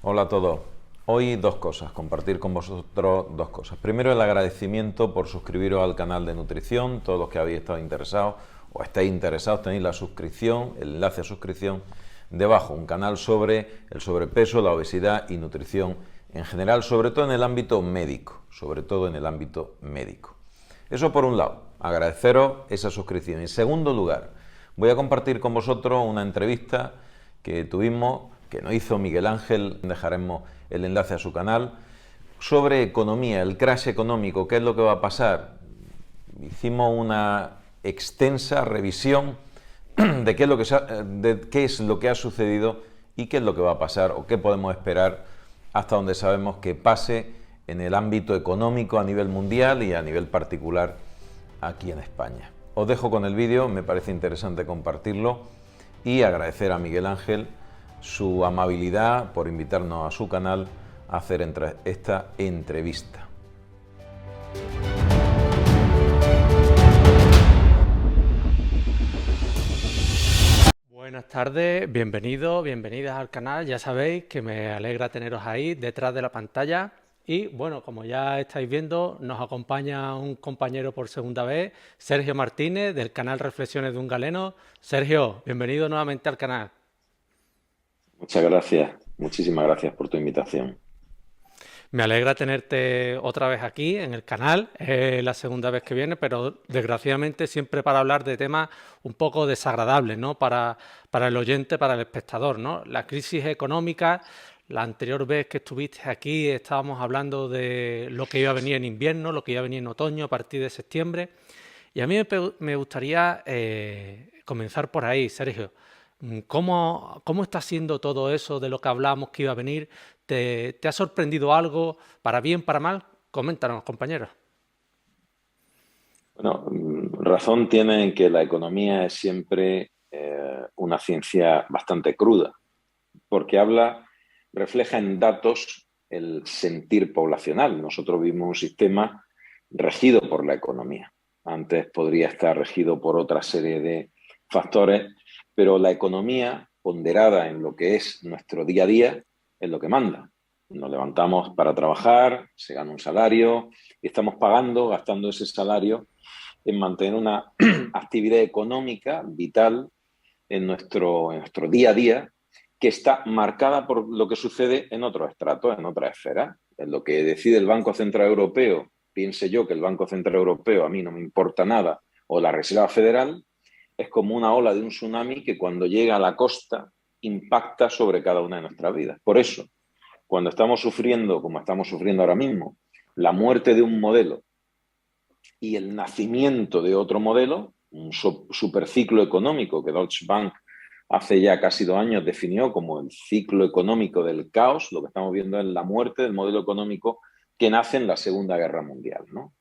Hola a todos. Hoy dos cosas, compartir con vosotros dos cosas. Primero, el agradecimiento por suscribiros al canal de nutrición, todos los que habéis estado interesados o estáis interesados tenéis la suscripción, el enlace a suscripción debajo, un canal sobre el sobrepeso, la obesidad y nutrición en general, sobre todo en el ámbito médico, Eso por un lado, agradeceros esa suscripción. En segundo lugar, voy a compartir con vosotros una entrevista que tuvimos, que nos hizo Miguel Ángel, dejaremos el enlace a su canal, sobre economía, el crash económico, qué es lo que va a pasar. Hicimos una extensa revisión de qué es lo que ha sucedido y qué es lo que va a pasar o qué podemos esperar hasta donde sabemos que pase en el ámbito económico a nivel mundial y a nivel particular aquí en España. Os dejo con el vídeo, me parece interesante compartirlo y agradecer a Miguel Ángel su amabilidad por invitarnos a su canal a hacer esta entrevista. Buenas tardes, bienvenidos, bienvenidas al canal. Ya sabéis que me alegra teneros ahí detrás de la pantalla. Y bueno, como ya estáis viendo, nos acompaña un compañero por segunda vez, Sergio Martínez, del canal Reflexiones de un Galeno. Sergio, bienvenido nuevamente al canal. Muchas gracias, muchísimas gracias por tu invitación. Me alegra tenerte otra vez aquí en el canal, es la segunda vez que viene, pero desgraciadamente siempre para hablar de temas un poco desagradables, ¿no? Para el oyente, para el espectador, ¿no? La crisis económica, la anterior vez que estuviste aquí estábamos hablando de lo que iba a venir en invierno, lo que iba a venir en otoño a partir de septiembre. Y a mí me gustaría comenzar por ahí, Sergio. ¿Cómo está siendo todo eso de lo que hablamos que iba a venir? ¿Te ha sorprendido algo, para bien, para mal? Coméntanos, compañeros. Bueno, razón tiene en que la economía es siempre una ciencia bastante cruda, porque refleja en datos el sentir poblacional. Nosotros vivimos un sistema regido por la economía. Antes podría estar regido por otra serie de factores, pero la economía, ponderada en lo que es nuestro día a día, es lo que manda. Nos levantamos para trabajar, se gana un salario y estamos gastando ese salario en mantener una actividad económica vital en nuestro día a día, que está marcada por lo que sucede en otros estratos, en otras esferas. En lo que decide el Banco Central Europeo, piense yo que el Banco Central Europeo a mí no me importa nada, o la Reserva Federal, es como una ola de un tsunami que cuando llega a la costa impacta sobre cada una de nuestras vidas. Por eso, cuando estamos sufriendo, como estamos sufriendo ahora mismo, la muerte de un modelo y el nacimiento de otro modelo, un superciclo económico que Deutsche Bank hace ya casi 2 años definió como el ciclo económico del caos. Lo que estamos viendo es la muerte del modelo económico que nace en la Segunda Guerra Mundial, ¿no?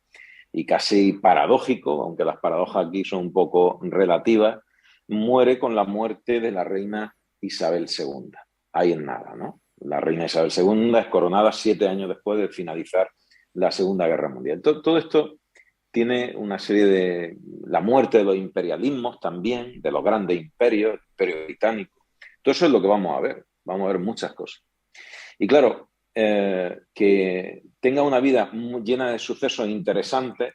Y casi paradójico, aunque las paradojas aquí son un poco relativas, muere con la muerte de la reina Isabel II. Ahí en nada, ¿no? La reina Isabel II es coronada 7 años después de finalizar la Segunda Guerra Mundial. Todo esto tiene una serie de... La muerte de los imperialismos también, de los grandes imperios, el imperio británico. Todo eso es lo que vamos a ver muchas cosas. Y claro, que tenga una vida llena de sucesos interesantes,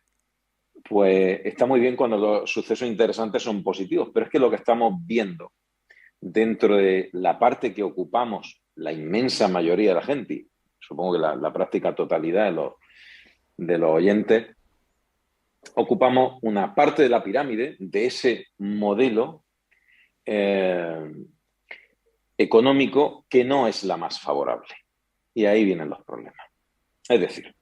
pues está muy bien cuando los sucesos interesantes son positivos, pero es que lo que estamos viendo dentro de la parte que ocupamos la inmensa mayoría de la gente, supongo que la práctica totalidad de los oyentes, ocupamos una parte de la pirámide de ese modelo eh, económico que no es la más favorable. Y ahí vienen los problemas. Es decir,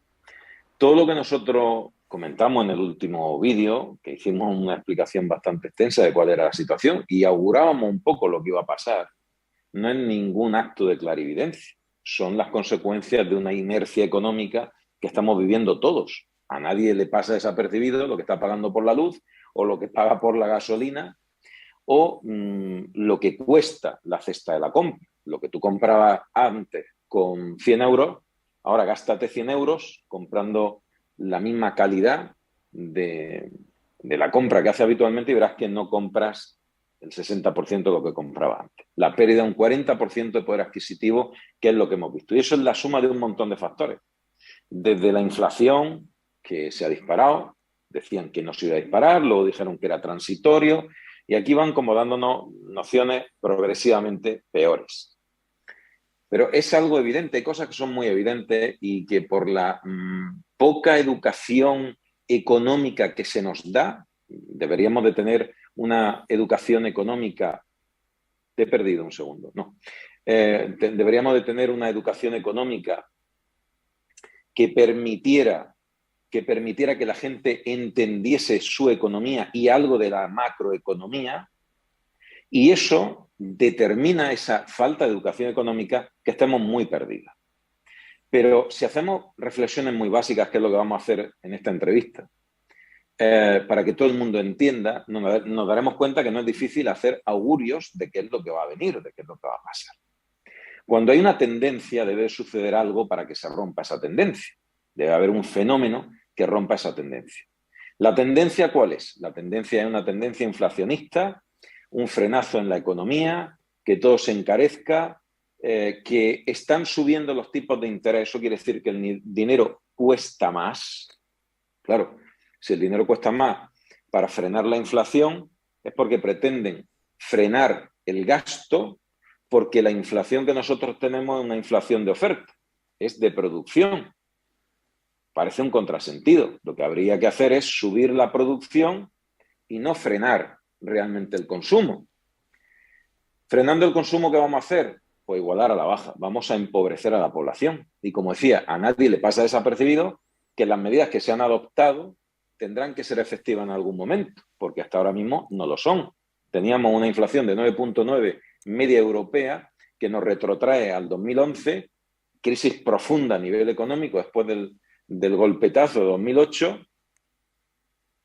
todo lo que nosotros comentamos en el último vídeo, que hicimos una explicación bastante extensa de cuál era la situación y augurábamos un poco lo que iba a pasar, no es ningún acto de clarividencia. Son las consecuencias de una inercia económica que estamos viviendo todos. A nadie le pasa desapercibido lo que está pagando por la luz o lo que paga por la gasolina o lo que cuesta la cesta de la compra. Lo que tú comprabas antes con 100 euros, ahora gástate 100 euros comprando la misma calidad de la compra que hace habitualmente y verás que no compras el 60% de lo que compraba antes. La pérdida de un 40% de poder adquisitivo, que es lo que hemos visto. Y eso es la suma de un montón de factores. Desde la inflación, que se ha disparado, decían que no se iba a disparar, luego dijeron que era transitorio, y aquí van como dándonos nociones progresivamente peores. Pero es algo evidente, hay cosas que son muy evidentes y que por la poca educación económica que se nos da, deberíamos de tener una educación económica. Te he perdido un segundo, no. Deberíamos de tener una educación económica que permitiera que la gente entendiese su economía y algo de la macroeconomía, y eso determina esa falta de educación económica, que estemos muy perdidas. Pero si hacemos reflexiones muy básicas, que es lo que vamos a hacer en esta entrevista, para que todo el mundo entienda, nos daremos cuenta que no es difícil hacer augurios de qué es lo que va a venir, de qué es lo que va a pasar. Cuando hay una tendencia, debe suceder algo para que se rompa esa tendencia. Debe haber un fenómeno que rompa esa tendencia. ¿La tendencia cuál es? La tendencia es una tendencia inflacionista, un frenazo en la economía, que todo se encarezca, que están subiendo los tipos de interés. Eso quiere decir que el dinero cuesta más. Claro, si el dinero cuesta más para frenar la inflación, es porque pretenden frenar el gasto, porque la inflación que nosotros tenemos es una inflación de oferta, es de producción. Parece un contrasentido. Lo que habría que hacer es subir la producción y no frenar realmente el consumo. Frenando el consumo, ¿qué vamos a hacer? Pues igualar a la baja. Vamos a empobrecer a la población. Y como decía, a nadie le pasa desapercibido que las medidas que se han adoptado tendrán que ser efectivas en algún momento, porque hasta ahora mismo no lo son. Teníamos una inflación de 9,9 media europea que nos retrotrae al 2011, crisis profunda a nivel económico después del golpetazo de 2008,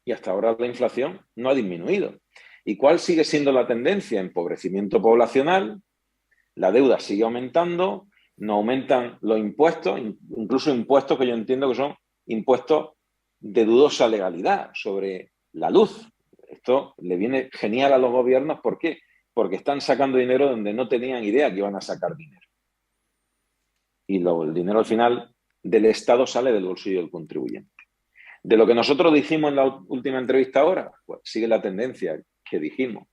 y hasta ahora la inflación no ha disminuido. ¿Y cuál sigue siendo la tendencia? Empobrecimiento poblacional, la deuda sigue aumentando, no aumentan los impuestos, incluso impuestos que yo entiendo que son impuestos de dudosa legalidad sobre la luz. Esto le viene genial a los gobiernos. ¿Por qué? Porque están sacando dinero donde no tenían idea que iban a sacar dinero. Y luego el dinero al final del Estado sale del bolsillo del contribuyente. De lo que nosotros dijimos en la última entrevista ahora, pues sigue la tendencia que dijimos.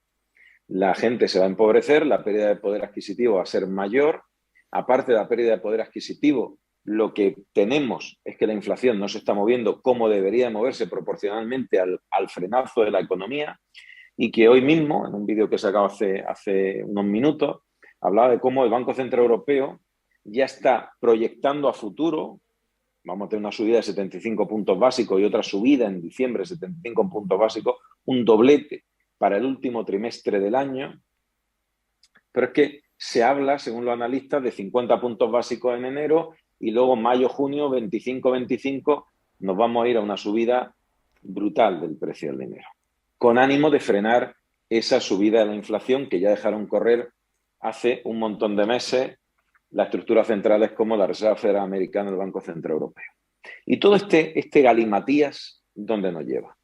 La gente se va a empobrecer, la pérdida de poder adquisitivo va a ser mayor. Aparte de la pérdida de poder adquisitivo, lo que tenemos es que la inflación no se está moviendo como debería moverse proporcionalmente al frenazo de la economía, y que hoy mismo, en un vídeo que he sacado hace unos minutos, hablaba de cómo el Banco Central Europeo ya está proyectando a futuro. Vamos a tener una subida de 75 puntos básicos y otra subida en diciembre de 75 puntos básicos, un doblete para el último trimestre del año. Pero es que se habla, según los analistas, de 50 puntos básicos en enero, y luego mayo, junio, 25 nos vamos a ir a una subida brutal del precio del dinero, con ánimo de frenar esa subida de la inflación que ya dejaron correr hace un montón de meses las estructuras centrales como la Reserva Federal Americana y el Banco Central Europeo. Y todo este galimatías, ¿dónde nos lleva?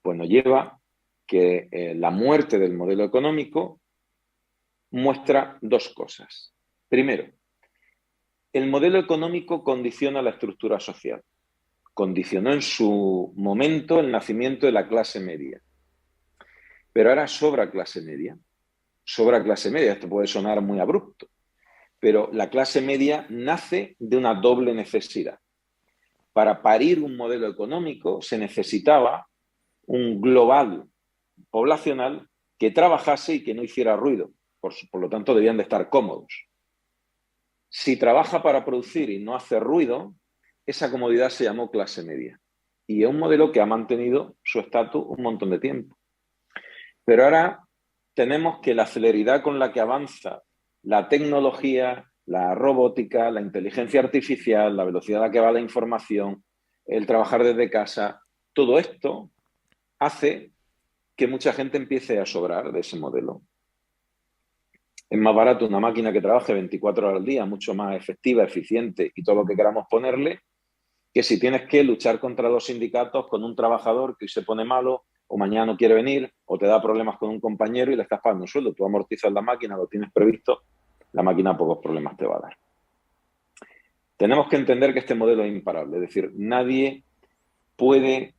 Pues nos lleva que la muerte del modelo económico muestra dos cosas. Primero, el modelo económico condiciona la estructura social. Condicionó en su momento el nacimiento de la clase media. Pero ahora sobra clase media. Sobra clase media. Esto puede sonar muy abrupto, pero la clase media nace de una doble necesidad. Para parir un modelo económico se necesitaba un global poblacional que trabajase y que no hiciera ruido. Por lo tanto, debían de estar cómodos. Si trabaja para producir y no hace ruido, esa comodidad se llamó clase media. Y es un modelo que ha mantenido su estatus un montón de tiempo. Pero ahora tenemos que la celeridad con la que avanza la tecnología, la robótica, la inteligencia artificial, la velocidad a la que va la información, el trabajar desde casa, todo esto hace que mucha gente empiece a sobrar de ese modelo. Es más barato una máquina que trabaje 24 horas al día, mucho más efectiva, eficiente y todo lo que queramos ponerle, que si tienes que luchar contra los sindicatos con un trabajador que hoy se pone malo, o mañana no quiere venir, o te da problemas con un compañero y le estás pagando un sueldo. Tú amortizas la máquina, lo tienes previsto, la máquina pocos problemas te va a dar. Tenemos que entender que este modelo es imparable, es decir, nadie puede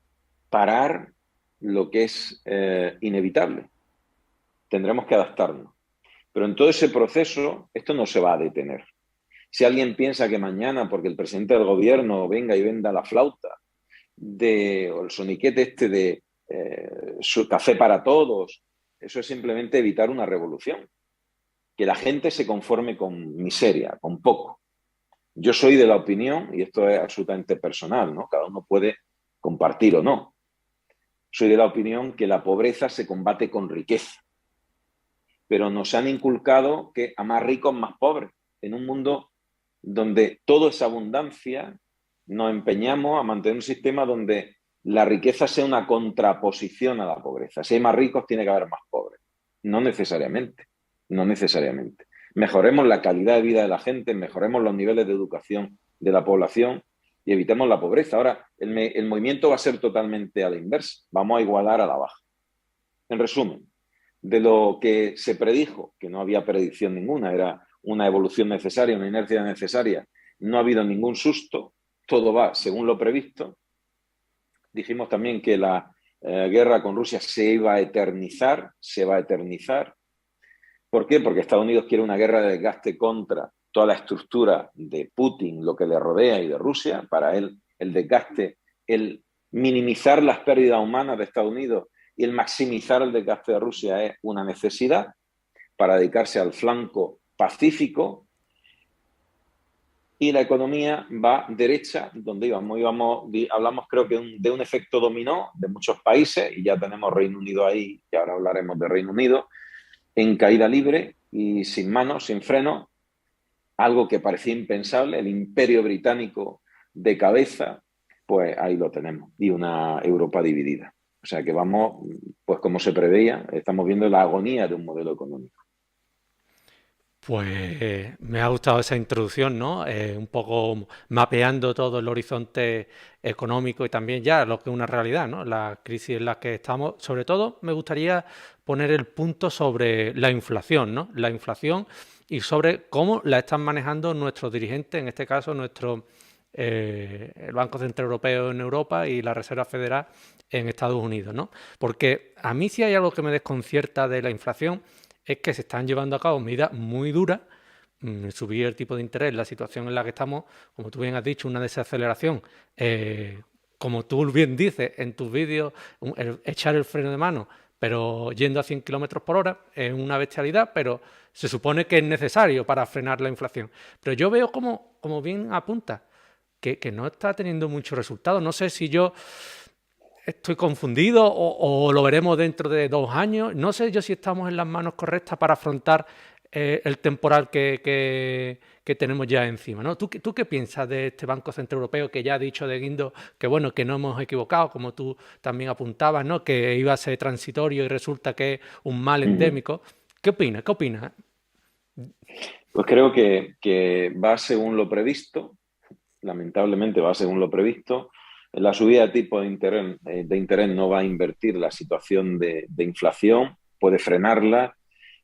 parar lo que es inevitable. Tendremos que adaptarnos. Pero en todo ese proceso, esto no se va a detener. Si alguien piensa que mañana, porque el presidente del gobierno venga y venda la flauta o el soniquete este de su café para todos, eso es simplemente evitar una revolución. Que la gente se conforme con miseria, con poco. Yo soy de la opinión, y esto es absolutamente personal, ¿no? Cada uno puede compartir o no. Soy de la opinión que la pobreza se combate con riqueza. Pero nos han inculcado que a más ricos, más pobres. En un mundo donde todo es abundancia, nos empeñamos a mantener un sistema donde la riqueza sea una contraposición a la pobreza. Si hay más ricos, tiene que haber más pobres. No necesariamente. No necesariamente. Mejoremos la calidad de vida de la gente, mejoremos los niveles de educación de la población y evitemos la pobreza. Ahora, el movimiento va a ser totalmente a la inversa. Vamos a igualar a la baja. En resumen, de lo que se predijo, que no había predicción ninguna, era una evolución necesaria, una inercia necesaria, no ha habido ningún susto, todo va según lo previsto. Dijimos también que la guerra con Rusia se iba a eternizar, se va a eternizar. ¿Por qué? Porque Estados Unidos quiere una guerra de desgaste contra toda la estructura de Putin, lo que le rodea y de Rusia. Para él, el desgaste, el minimizar las pérdidas humanas de Estados Unidos y el maximizar el desgaste de Rusia es una necesidad para dedicarse al flanco pacífico. Y la economía va derecha, donde hablamos creo que de un efecto dominó de muchos países, y ya tenemos Reino Unido ahí, y ahora hablaremos de Reino Unido, en caída libre y sin manos, sin freno, algo que parecía impensable, el imperio británico de cabeza, pues ahí lo tenemos, y una Europa dividida. O sea que vamos, pues como se preveía, estamos viendo la agonía de un modelo económico. Pues me ha gustado esa introducción, ¿no? Un poco mapeando todo el horizonte económico y también ya lo que es una realidad, ¿no? La crisis en la que estamos. Sobre todo me gustaría poner el punto sobre la inflación, ¿no? La inflación y sobre cómo la están manejando nuestros dirigentes, en este caso el Banco Central Europeo en Europa y la Reserva Federal en Estados Unidos, ¿no? Porque a mí sí hay algo que me desconcierta de la inflación, es que se están llevando a cabo medidas muy duras, subir el tipo de interés, la situación en la que estamos, como tú bien has dicho, una desaceleración, como tú bien dices en tus vídeos, echar el freno de mano, pero yendo a 100 kilómetros por hora, es una bestialidad, pero se supone que es necesario para frenar la inflación. Pero yo veo como bien apunta, que no está teniendo mucho resultado. No sé si yo estoy confundido o lo veremos dentro de 2 años. No sé yo si estamos en las manos correctas para afrontar el temporal que tenemos ya encima, ¿no? ¿Tú qué piensas de este Banco Central Europeo que ya ha dicho de guindo que, bueno, que no hemos equivocado, como tú también apuntabas, ¿no? Que iba a ser transitorio y resulta que es un mal endémico? ¿Qué opinas? ¿Qué opinas? Pues creo que va según lo previsto, lamentablemente va según lo previsto. La subida de tipo de interés no va a invertir la situación de inflación, puede frenarla,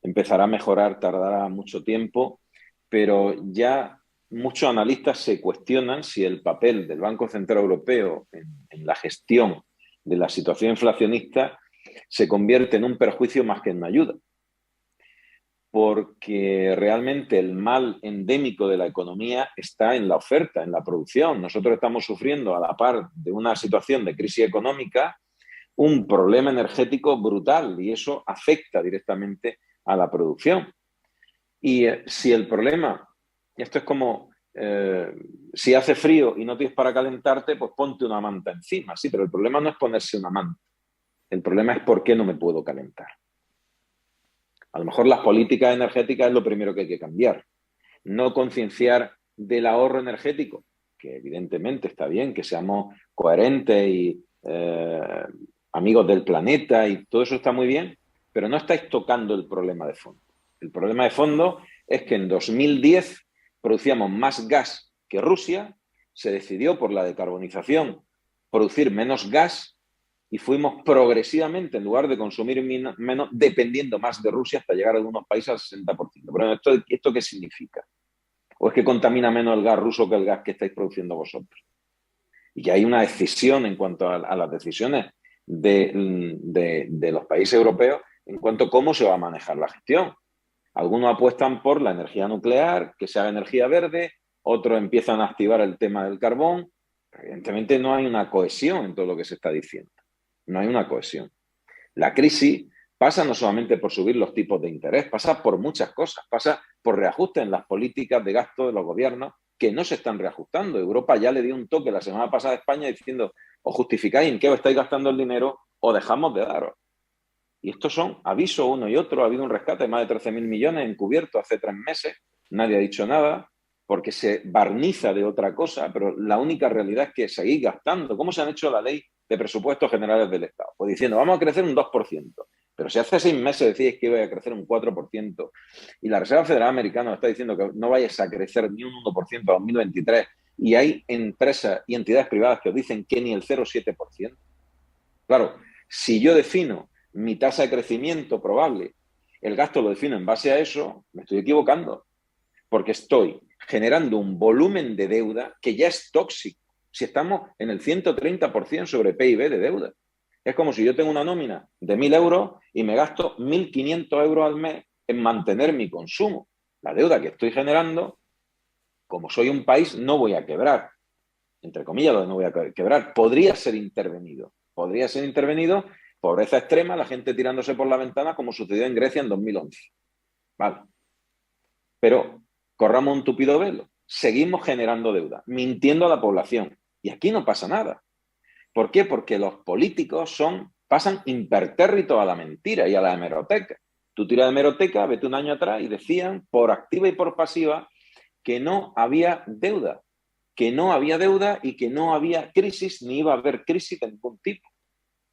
empezará a mejorar, tardará mucho tiempo, pero ya muchos analistas se cuestionan si el papel del Banco Central Europeo en la gestión de la situación inflacionista se convierte en un perjuicio más que en una ayuda. Porque realmente el mal endémico de la economía está en la oferta, en la producción. Nosotros estamos sufriendo, a la par de una situación de crisis económica, un problema energético brutal, y eso afecta directamente a la producción. Y si el problema, esto es como si hace frío y no tienes para calentarte, pues ponte una manta encima. Sí, pero el problema no es ponerse una manta. El problema es por qué no me puedo calentar. A lo mejor las políticas energéticas es lo primero que hay que cambiar. No concienciar del ahorro energético, que evidentemente está bien, que seamos coherentes y amigos del planeta, y todo eso está muy bien, pero no estáis tocando el problema de fondo. El problema de fondo es que en 2010 producíamos más gas que Rusia, se decidió por la decarbonización producir menos gas, y fuimos progresivamente, en lugar de consumir menos, dependiendo más de Rusia hasta llegar a algunos países al 60%. Pero ¿esto qué significa? ¿O es que contamina menos el gas ruso que el gas que estáis produciendo vosotros? Y que hay una decisión en cuanto a las decisiones de los países europeos en cuanto a cómo se va a manejar la gestión. Algunos apuestan por la energía nuclear, que sea energía verde, otros empiezan a activar el tema del carbón. Evidentemente no hay una cohesión en todo lo que se está diciendo. No hay una cohesión. La crisis pasa no solamente por subir los tipos de interés, pasa por muchas cosas, pasa por reajustes en las políticas de gasto de los gobiernos que no se están reajustando. Europa ya le dio un toque la semana pasada a España diciendo o justificáis en qué os estáis gastando el dinero o dejamos de daros. Y estos son aviso uno y otro. Ha habido un rescate de más de 13.000 millones encubierto hace 3 meses. Nadie ha dicho nada porque se barniza de otra cosa, pero la única realidad es que seguís gastando. ¿Cómo se han hecho la ley de presupuestos generales del Estado? Pues diciendo, vamos a crecer un 2%. Pero si hace 6 meses decíais que iba a crecer un 4% y la Reserva Federal Americana está diciendo que no vayas a crecer ni un 1% a 2023 y hay empresas y entidades privadas que os dicen que ni el 0,7%. Claro, si yo defino mi tasa de crecimiento probable, el gasto lo defino en base a eso, me estoy equivocando, porque estoy generando un volumen de deuda que ya es tóxico. Si estamos en el 130% sobre PIB de deuda. Es como si yo tengo una nómina de 1.000 euros y me gasto 1.500 euros al mes en mantener mi consumo. La deuda que estoy generando, como soy un país, no voy a quebrar. Entre comillas, no voy a quebrar. Podría ser intervenido. Podría ser intervenido. Pobreza extrema, la gente tirándose por la ventana, como sucedió en Grecia en 2011. Vale. Pero corramos un tupido velo. Seguimos generando deuda, mintiendo a la población. Y aquí no pasa nada. ¿Por qué? Porque los políticos pasan impertérritos a la mentira y a la hemeroteca. Tú tiras de hemeroteca, vete un año atrás y decían, por activa y por pasiva, que no había deuda. Que no había deuda y que no había crisis, ni iba a haber crisis de ningún tipo.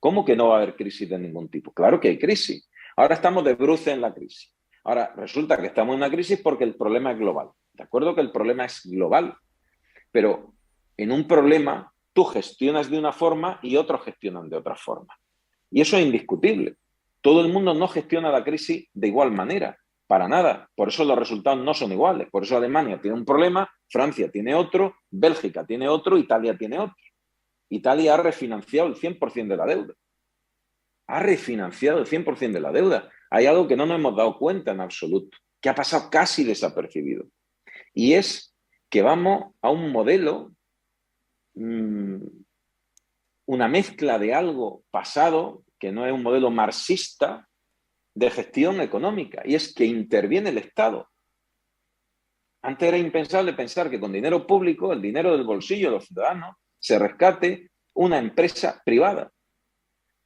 ¿Cómo que no va a haber crisis de ningún tipo? Claro que hay crisis. Ahora estamos de bruces en la crisis. Ahora resulta que estamos en una crisis porque el problema es global. De acuerdo que el problema es global, pero en un problema tú gestionas de una forma y otros gestionan de otra forma. Y eso es indiscutible. Todo el mundo no gestiona la crisis de igual manera, para nada. Por eso los resultados no son iguales. Por eso Alemania tiene un problema, Francia tiene otro, Bélgica tiene otro, Italia tiene otro. Italia ha refinanciado el 100% de la deuda. Ha refinanciado el 100% de la deuda. Hay algo que no nos hemos dado cuenta en absoluto, que ha pasado casi desapercibido. Y es que vamos a un modelo, una mezcla de algo pasado, que no es un modelo marxista, de gestión económica. Y es que interviene el Estado. Antes era impensable pensar que con dinero público, el dinero del bolsillo de los ciudadanos, se rescate una empresa privada.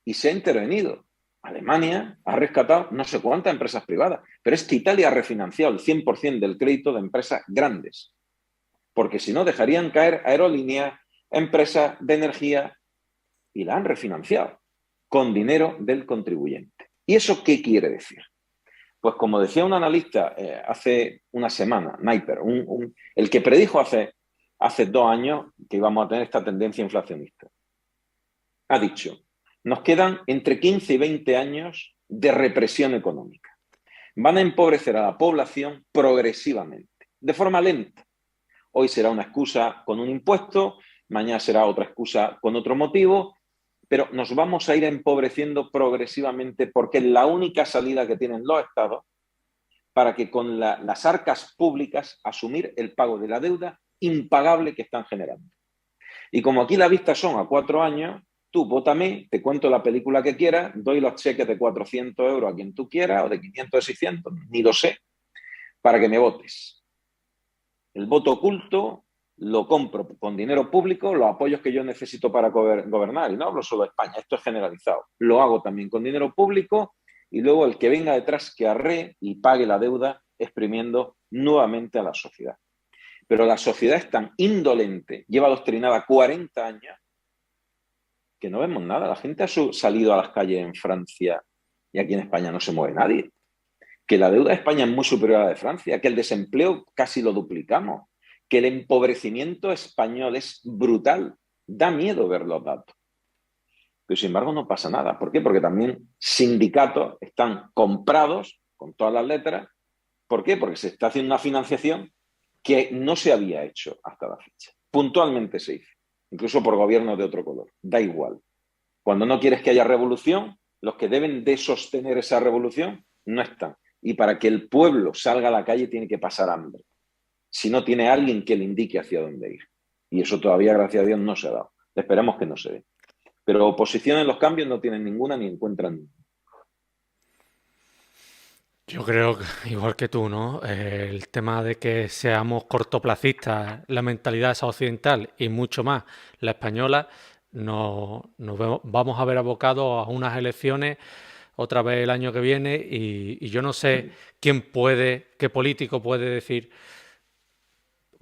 Y se ha intervenido. Alemania ha rescatado no sé cuántas empresas privadas, pero es que Italia ha refinanciado el 100% del crédito de empresas grandes, porque si no dejarían caer aerolíneas, empresas de energía, y la han refinanciado con dinero del contribuyente. ¿Y eso qué quiere decir? Pues como decía un analista hace una semana, Napier, el que predijo hace 2 años que íbamos a tener esta tendencia inflacionista, ha dicho: nos quedan entre 15 y 20 años de represión económica. Van a empobrecer a la población progresivamente, de forma lenta. Hoy será una excusa con un impuesto, mañana será otra excusa con otro motivo, pero nos vamos a ir empobreciendo progresivamente porque es la única salida que tienen los estados para que con las arcas públicas asumir el pago de la deuda impagable que están generando. Y como aquí la vista son a 4 años, tú vótame, te cuento la película que quieras, doy los cheques de 400 euros a quien tú quieras, o de 500 o 600, ni lo sé, para que me votes. El voto oculto lo compro con dinero público, los apoyos que yo necesito para gobernar, y no hablo solo de España, esto es generalizado. Lo hago también con dinero público y luego el que venga detrás que arree y pague la deuda exprimiendo nuevamente a la sociedad. Pero la sociedad es tan indolente, lleva adoctrinada 40 años, que no vemos nada. La gente ha salido a las calles en Francia y aquí en España no se mueve nadie. Que la deuda de España es muy superior a la de Francia, que el desempleo casi lo duplicamos, que el empobrecimiento español es brutal. Da miedo ver los datos. pero sin embargo no pasa nada. ¿Por qué? Porque también sindicatos están comprados con todas las letras. ¿Por qué? Porque se está haciendo una financiación que no se había hecho hasta la fecha. Puntualmente se hizo, incluso por gobiernos de otro color. Da igual. Cuando no quieres que haya revolución, los que deben de sostener esa revolución no están. Y para que el pueblo salga a la calle tiene que pasar hambre. Si no tiene alguien que le indique hacia dónde ir. Y eso todavía, gracias a Dios, no se ha dado. Esperemos que no se dé. Pero oposición en los cambios no tienen ninguna ni encuentran ninguna. Yo creo que, igual que tú, ¿no? El tema de que seamos cortoplacistas, la mentalidad esa occidental y mucho más la española, vamos a ver abocados a unas elecciones otra vez el año que viene y yo no sé qué político puede decir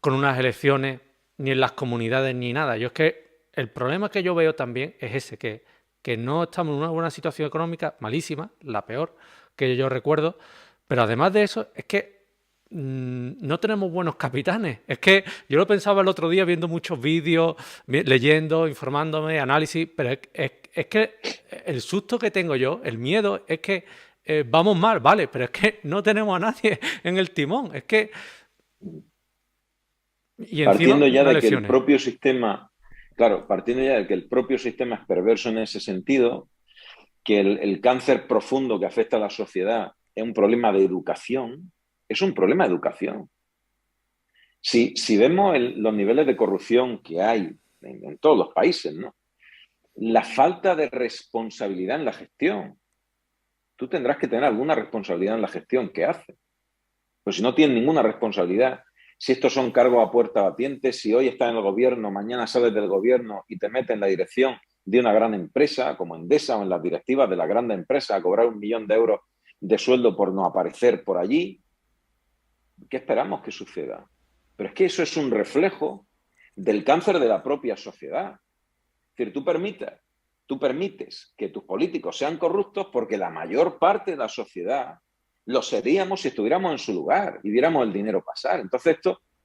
con unas elecciones ni en las comunidades ni nada. Yo es que el problema que yo veo también es ese, que no estamos en una buena situación económica malísima, la peor que yo recuerdo, pero además de eso es que no tenemos buenos capitanes. Es que yo lo pensaba el otro día viendo muchos vídeos, leyendo, informándome, análisis, pero es que el susto que tengo yo, el miedo, es que vamos mal, vale, pero es que no tenemos a nadie en el timón. Es que... Y encima, Partiendo ya unas de que el elecciones. propio sistema, claro, partiendo ya de que el propio sistema es perverso en ese sentido, que el cáncer profundo que afecta a la sociedad es un problema de educación, es un problema de educación. Si vemos los niveles de corrupción que hay en todos los países, ¿no? La falta de responsabilidad en la gestión. Tú tendrás que tener alguna responsabilidad en la gestión que haces. Pues si no tienes ninguna responsabilidad, si estos son cargos a puerta batiente, si hoy estás en el gobierno, mañana sales del gobierno y te metes en la dirección de una gran empresa, como Endesa o en las directivas de la gran empresa, a cobrar 1 millón de euros de sueldo por no aparecer por allí, ¿qué esperamos que suceda? Pero es que eso es un reflejo del cáncer de la propia sociedad. Es decir, tú permites que tus políticos sean corruptos porque la mayor parte de la sociedad lo seríamos si estuviéramos en su lugar y viéramos el dinero pasar. Entonces,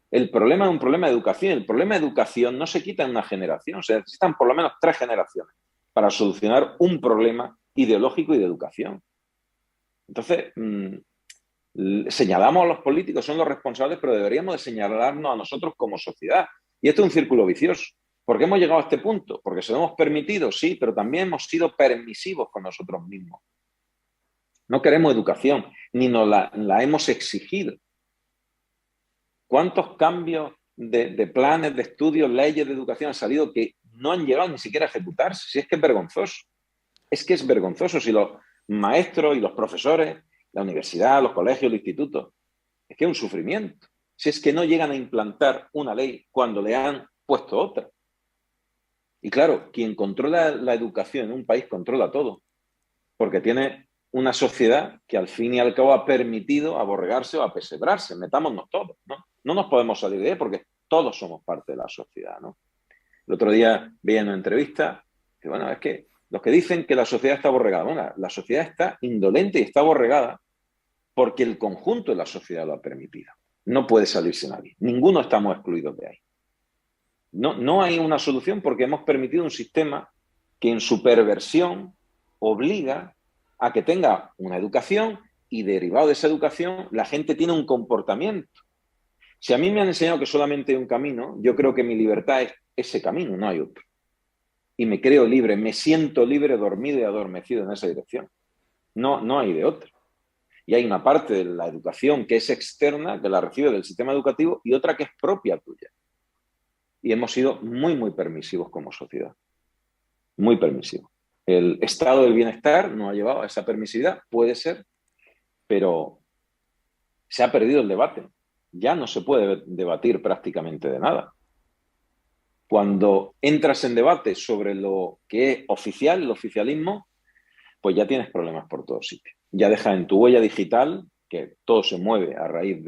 el problema es un problema de educación. El problema de educación no se quita en una generación, se necesitan por lo menos 3 generaciones para solucionar un problema ideológico y de educación. Entonces, señalamos a los políticos, son los responsables, pero deberíamos de señalarnos a nosotros como sociedad. Y esto es un círculo vicioso. ¿Por qué hemos llegado a este punto? Porque se lo hemos permitido, sí, pero también hemos sido permisivos con nosotros mismos. No queremos educación, ni nos la hemos exigido. ¿Cuántos cambios de planes, de estudios, leyes de educación han salido que no han llegado ni siquiera a ejecutarse? Si es que es vergonzoso. Es que es vergonzoso si los maestros y los profesores, la universidad, los colegios, los institutos, es que es un sufrimiento. Si es que no llegan a implantar una ley cuando le han puesto otra. Y claro, quien controla la educación en un país controla todo, porque tiene una sociedad que al fin y al cabo ha permitido aborregarse o apesebrarse. Metámonos todos, ¿no? No nos podemos salir de ahí porque todos somos parte de la sociedad, ¿no? El otro día veía en una entrevista que, bueno, es que los que dicen que la sociedad está aborregada, bueno, la sociedad está indolente y está aborregada porque el conjunto de la sociedad lo ha permitido. No puede salirse nadie. Ninguno estamos excluidos de ahí. No hay una solución porque hemos permitido un sistema que en su perversión obliga a que tenga una educación y derivado de esa educación la gente tiene un comportamiento. Si a mí me han enseñado que solamente hay un camino, yo creo que mi libertad es ese camino, no hay otro. Y me creo libre, me siento libre, dormido y adormecido en esa dirección. No hay de otra. Y hay una parte de la educación que es externa, que la recibe del sistema educativo, y otra que es propia tuya. Y hemos sido muy, muy permisivos como sociedad. Muy permisivos. El estado del bienestar nos ha llevado a esa permisividad, puede ser, pero se ha perdido el debate. Ya no se puede debatir prácticamente de nada. Cuando entras en debate sobre lo que es oficial, el oficialismo, pues ya tienes problemas por todos sitios. Ya dejas en tu huella digital, que todo se mueve a raíz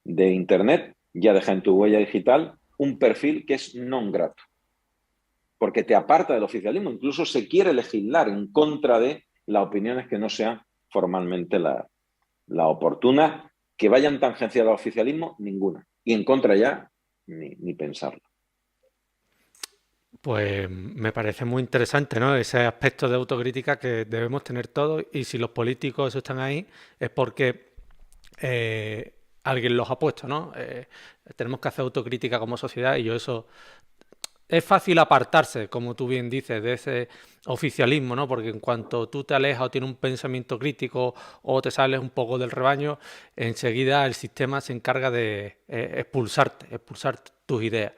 de Internet, ya dejas en tu huella digital un perfil que es non grato, porque te aparta del oficialismo. Incluso se quiere legislar en contra de las opiniones que no sean formalmente la oportuna, que vayan tangenciadas al oficialismo, ninguna. Y en contra ya, ni pensarlo. Pues me parece muy interesante, ¿no? Ese aspecto de autocrítica que debemos tener todos, y si los políticos están ahí es porque alguien los ha puesto, ¿no? Tenemos que hacer autocrítica como sociedad, y yo eso... Es fácil apartarse, como tú bien dices, de ese oficialismo, ¿no? Porque en cuanto tú te alejas o tienes un pensamiento crítico o te sales un poco del rebaño, enseguida el sistema se encarga de expulsar tus ideas.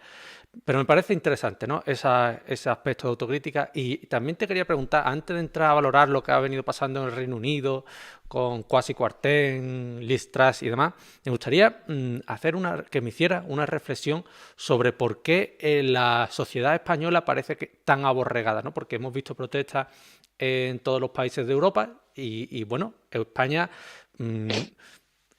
Pero me parece interesante, ¿no? Ese aspecto de autocrítica. Y también te quería preguntar, antes de entrar a valorar lo que ha venido pasando en el Reino Unido, con Kwasi Kwarteng, Liz Truss y demás, me gustaría que me hiciera una reflexión sobre por qué la sociedad española parece que tan aborregada, ¿no? Porque hemos visto protestas en todos los países de Europa y bueno, España...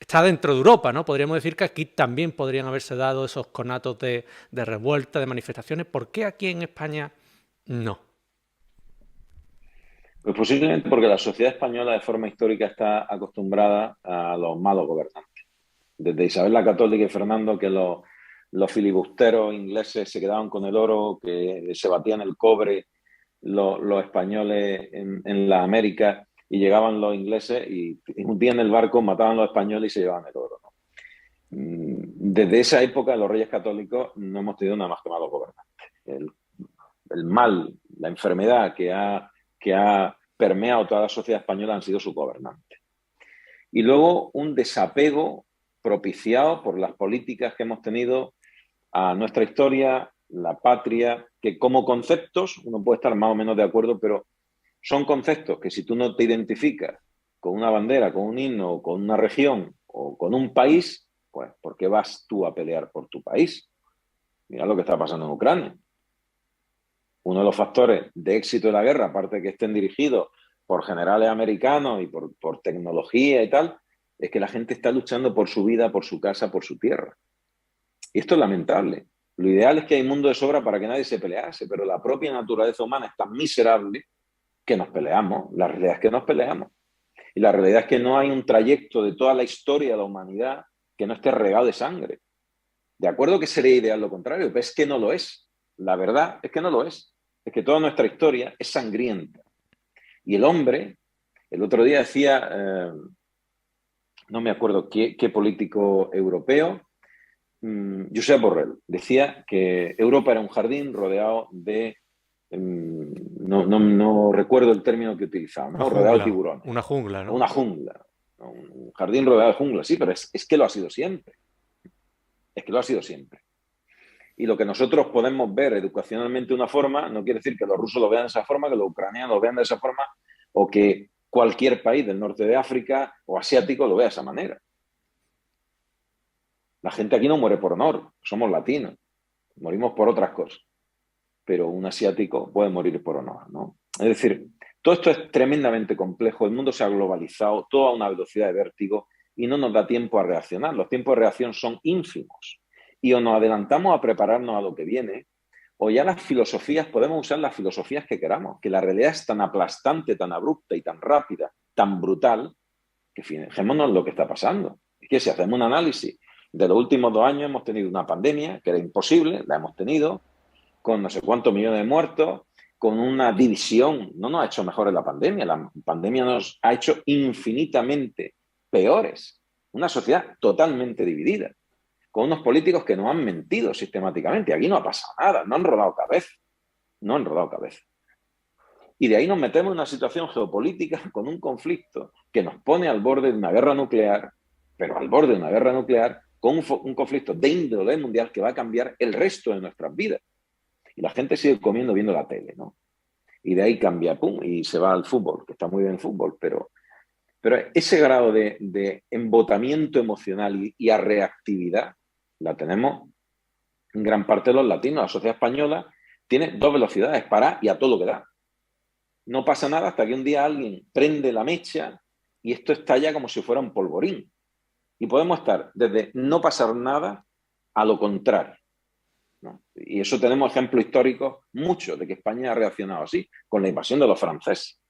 está dentro de Europa, ¿no? Podríamos decir que aquí también podrían haberse dado esos conatos de revuelta, de manifestaciones. ¿Por qué aquí en España no? Pues posiblemente porque la sociedad española de forma histórica está acostumbrada a los malos gobernantes. Desde Isabel la Católica y Fernando, que los filibusteros ingleses se quedaban con el oro, que se batían el cobre los españoles en la América, y llegaban los ingleses y hundían el barco, mataban a los españoles y se llevaban el oro, ¿no? Desde esa época, los reyes católicos no hemos tenido nada más que malos gobernantes. El mal, la enfermedad que ha permeado toda la sociedad española han sido sus gobernantes. Y luego un desapego propiciado por las políticas que hemos tenido a nuestra historia, la patria, que como conceptos uno puede estar más o menos de acuerdo, pero son conceptos que si tú no te identificas con una bandera, con un himno, con una región o con un país, pues ¿por qué vas tú a pelear por tu país? Mira lo que está pasando en Ucrania. Uno de los factores de éxito de la guerra, aparte de que estén dirigidos por generales americanos y por tecnología y tal, es que la gente está luchando por su vida, por su casa, por su tierra. Y esto es lamentable. Lo ideal es que hay mundo de sobra para que nadie se pelease, pero la propia naturaleza humana es tan miserable que nos peleamos. La realidad es que nos peleamos. Y la realidad es que no hay un trayecto de toda la historia de la humanidad que no esté regado de sangre. De acuerdo que sería ideal lo contrario, pero es que no lo es. La verdad es que no lo es. Es que toda nuestra historia es sangrienta. Y el hombre, el otro día decía, no me acuerdo qué político europeo, Josep Borrell, decía que Europa era un jardín rodeado de, no recuerdo el término que utilizaba, ¿no? Rodeado de tiburones. Una jungla, ¿no? Una jungla, ¿no? Un jardín rodeado de jungla, sí, pero es que lo ha sido siempre. Es que lo ha sido siempre. Y lo que nosotros podemos ver educacionalmente de una forma, no quiere decir que los rusos lo vean de esa forma, que los ucranianos lo vean de esa forma, o que cualquier país del norte de África o asiático lo vea de esa manera. La gente aquí no muere por honor, somos latinos, morimos por otras cosas, pero un asiático puede morir por honor, ¿no? Es decir, todo esto es tremendamente complejo, el mundo se ha globalizado, todo a una velocidad de vértigo y no nos da tiempo a reaccionar, los tiempos de reacción son ínfimos. Y o nos adelantamos a prepararnos a lo que viene, o ya las filosofías, podemos usar las filosofías que queramos, que la realidad es tan aplastante, tan abrupta y tan rápida, tan brutal, que fijémonos en lo que está pasando. Es que si hacemos un análisis de los últimos 2 años, hemos tenido una pandemia que era imposible, la hemos tenido, con no sé cuántos millones de muertos, con una división. No nos ha hecho mejores la pandemia nos ha hecho infinitamente peores. Una sociedad totalmente dividida, con unos políticos que nos han mentido sistemáticamente. Aquí no ha pasado nada, no han rodado cabeza. No han rodado cabeza. Y de ahí nos metemos en una situación geopolítica con un conflicto que nos pone al borde de una guerra nuclear, pero al borde de una guerra nuclear, con un conflicto de índole mundial que va a cambiar el resto de nuestras vidas. Y la gente sigue comiendo viendo la tele, ¿no? Y de ahí cambia, pum, y se va al fútbol, que está muy bien el fútbol, pero ese grado de embotamiento emocional y a reactividad la tenemos en gran parte de los latinos. La sociedad española tiene 2 velocidades, para y a todo lo que da. No pasa nada hasta que un día alguien prende la mecha y esto estalla como si fuera un polvorín. Y podemos estar desde no pasar nada a lo contrario, ¿no? Y eso tenemos ejemplos históricos muchos de que España ha reaccionado así, con la invasión de los franceses.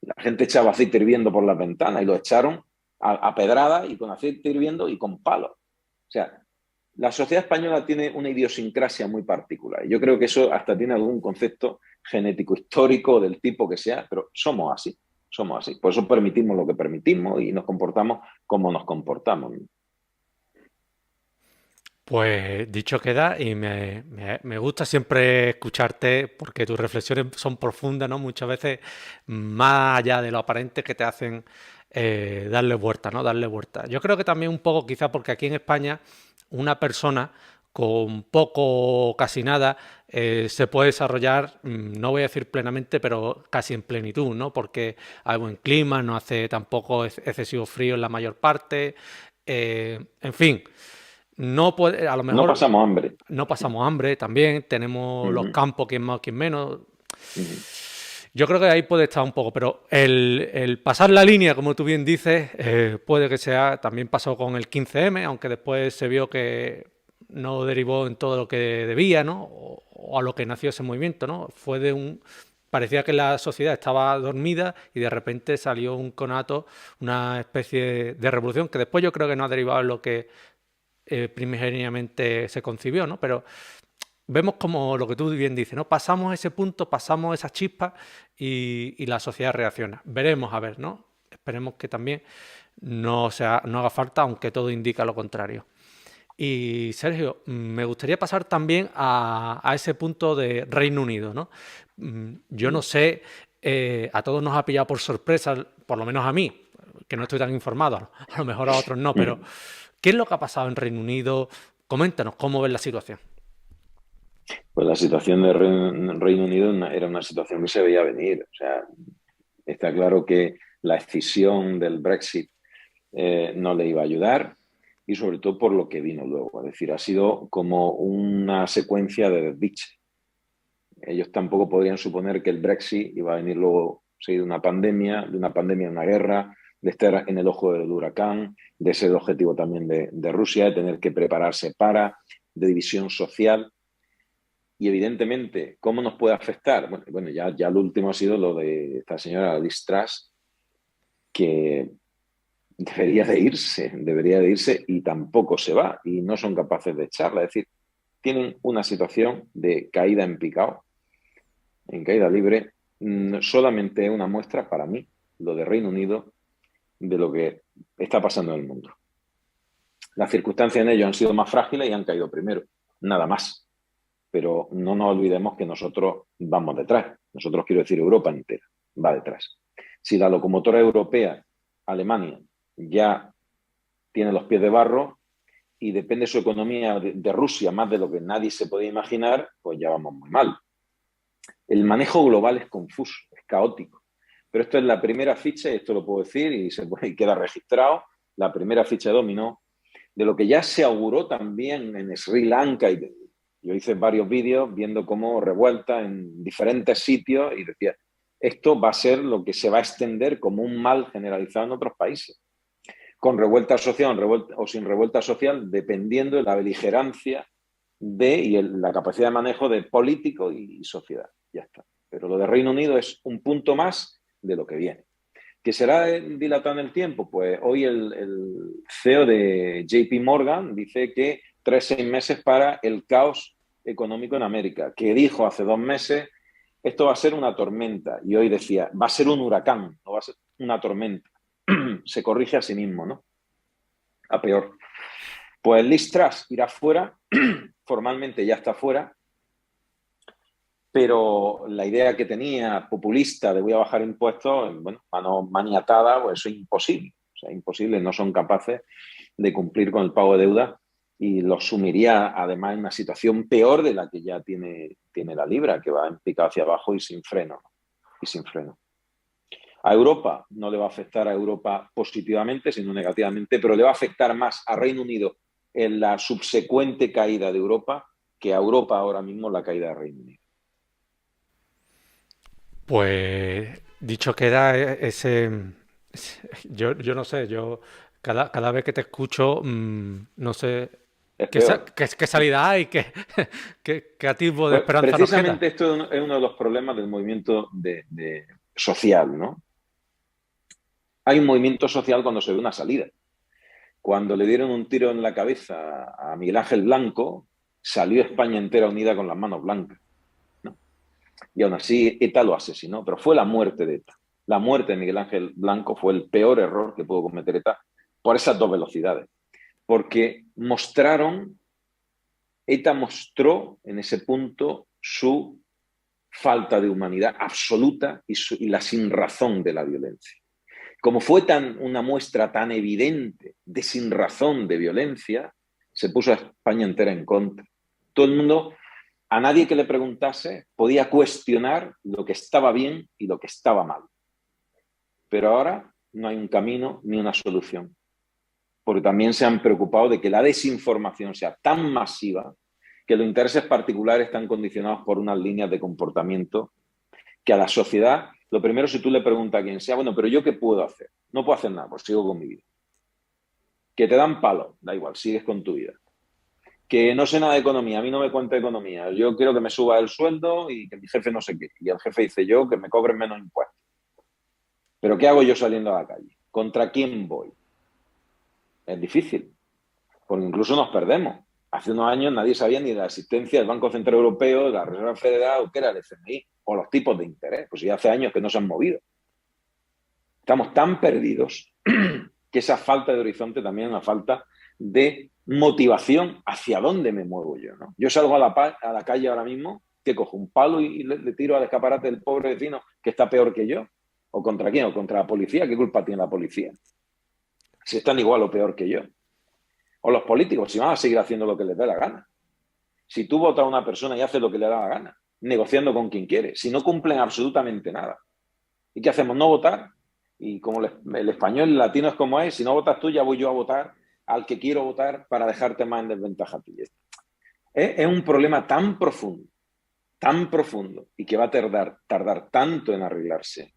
La gente echaba aceite hirviendo por las ventanas y lo echaron a pedradas y con aceite hirviendo y con palos. O sea, La sociedad española tiene una idiosincrasia muy particular. Yo creo que eso hasta tiene algún concepto genético histórico del tipo que sea, pero somos así, somos así. Por eso permitimos lo que permitimos y nos comportamos como nos comportamos. Pues dicho queda, y me gusta siempre escucharte porque tus reflexiones son profundas, ¿no? Muchas veces más allá de lo aparente que te hacen darle vuelta, ¿no? Darle vuelta. Yo creo que también un poco quizá porque aquí en España una persona con poco o casi nada se puede desarrollar, no voy a decir plenamente, pero casi en plenitud, ¿no? Porque hay buen clima, no hace tampoco excesivo frío en la mayor parte, en fin. No puede, a lo No mejor pasamos hambre. no pasamos hambre también, tenemos los Uh-huh. campos, quien más, quien menos. Uh-huh. Yo creo que ahí puede estar un poco, pero el pasar la línea, como tú bien dices, puede que sea, también pasó con el 15M, aunque después se vio que no derivó en todo lo que debía, ¿no? O a lo que nació ese movimiento, ¿no? Fue de un... Parecía que la sociedad estaba dormida y de repente salió un conato, una especie de revolución que después yo creo que no ha derivado en lo que primigeniamente se concibió, ¿no? Pero vemos como lo que tú bien dices, ¿no? Pasamos ese punto, pasamos esa chispa y la sociedad reacciona. Veremos, a ver, ¿no? Esperemos que también no haga falta, aunque todo indica lo contrario. Y Sergio, me gustaría pasar también a ese punto de Reino Unido, ¿no? Yo no sé, a todos nos ha pillado por sorpresa, por lo menos a mí, que no estoy tan informado, a lo mejor a otros no, pero ¿qué es lo que ha pasado en Reino Unido? Coméntanos, ¿cómo ves la situación? Pues la situación de Reino Unido era una situación que se veía venir. O sea, está claro que la escisión del Brexit no le iba a ayudar y sobre todo por lo que vino luego. Es decir, ha sido como una secuencia de desdiche. Ellos tampoco podrían suponer que el Brexit iba a venir luego seguido de una pandemia, una guerra, de estar en el ojo del huracán, de ser el objetivo también de Rusia, de tener que prepararse de división social. Y evidentemente, ¿cómo nos puede afectar? Bueno, ya lo último ha sido lo de esta señora Liz Truss, que debería de irse y tampoco se va y no son capaces de echarla. Es decir, tienen una situación de caída en picado, en caída libre. Solamente una muestra para mí, lo de Reino Unido, de lo que está pasando en el mundo. Las circunstancias en ellos han sido más frágiles y han caído primero, nada más. Pero no nos olvidemos que nosotros vamos detrás. Nosotros, quiero decir, Europa entera va detrás. Si la locomotora europea, Alemania, ya tiene los pies de barro y depende su economía de Rusia más de lo que nadie se podía imaginar, pues ya vamos muy mal. El manejo global es confuso, es caótico. Pero esto es la primera ficha, y esto lo puedo decir y queda registrado, la primera ficha de dominó de lo que ya se auguró también en Sri Lanka. Yo hice varios vídeos viendo cómo revuelta en diferentes sitios y decía, esto va a ser lo que se va a extender como un mal generalizado en otros países. Con revuelta social o sin revuelta social, dependiendo de la beligerancia y la capacidad de manejo de político y sociedad. Ya está. Pero lo de Reino Unido es un punto más de lo que viene. ¿Que será dilatado en el tiempo? Pues hoy el CEO de JP Morgan dice que 3-6 meses para el caos económico en América, que dijo hace 2 meses, esto va a ser una tormenta, y hoy decía, va a ser un huracán, no va a ser una tormenta. Se corrige a sí mismo, ¿no? A peor. Pues Liz Truss irá fuera, formalmente ya está fuera, pero la idea que tenía populista de voy a bajar impuestos, bueno, mano maniatada, pues eso es imposible. O sea, imposible, no son capaces de cumplir con el pago de deuda y los sumiría además en una situación peor de la que ya tiene la libra, que va en picado hacia abajo y sin freno. Y sin freno. A Europa no le va a afectar a Europa positivamente, sino negativamente, pero le va a afectar más a Reino Unido en la subsecuente caída de Europa que a Europa ahora mismo la caída de Reino Unido. Pues dicho queda yo no sé, yo cada vez que te escucho, no sé Es qué, peor. qué salida hay, qué atisbo de Pues esperanza nos queda. precisamente esto es uno de los problemas del movimiento social, ¿no? Hay un movimiento social cuando se ve una salida. cuando le dieron un tiro en la cabeza a Miguel Ángel Blanco, salió España entera unida con las manos blancas, ¿no? Y aún así ETA lo asesinó, pero fue la muerte de ETA. La muerte de Miguel Ángel Blanco fue el peor error que pudo cometer ETA por esas dos velocidades. Porque ETA mostró en ese punto su falta de humanidad absoluta y la sinrazón de la violencia. Como fue una muestra tan evidente de sinrazón de violencia, se puso a España entera en contra. Todo el mundo, a nadie que le preguntase, podía cuestionar lo que estaba bien y lo que estaba mal. Pero ahora no hay un camino ni una solución. Porque también se han preocupado de que la desinformación sea tan masiva que los intereses particulares están condicionados por unas líneas de comportamiento que a la sociedad, lo primero, si tú le preguntas a quien sea, bueno, pero ¿yo qué puedo hacer? No puedo hacer nada, pues sigo con mi vida. Que te dan palo, da igual, sigues con tu vida. Que no sé nada de economía, a mí no me cuenta economía, yo quiero que me suba el sueldo y que mi jefe no sé qué. Y el jefe dice yo que me cobren menos impuestos. Pero ¿qué hago yo saliendo a la calle? ¿Contra quién voy? Es difícil, porque incluso nos perdemos. Hace unos años nadie sabía ni de la existencia del Banco Central Europeo, de la Reserva Federal, o qué era el FMI, o los tipos de interés. Pues ya hace años que no se han movido. Estamos tan perdidos que esa falta de horizonte también es una falta de motivación hacia dónde me muevo yo, ¿no? Yo salgo a la calle ahora mismo, que cojo un palo y le tiro al escaparate del pobre vecino que está peor que yo. ¿O contra quién? ¿O contra la policía? ¿Qué culpa tiene la policía? Si están igual o peor que yo. O los políticos, si van a seguir haciendo lo que les dé la gana. Si tú votas a una persona y haces lo que le da la gana, negociando con quien quiere, si no cumplen absolutamente nada. ¿Y qué hacemos? ¿No votar? Y como el español, el latino es como es, si no votas tú, ya voy yo a votar al que quiero votar para dejarte más en desventaja a ti. Es un problema tan profundo y que va a tardar tanto en arreglarse,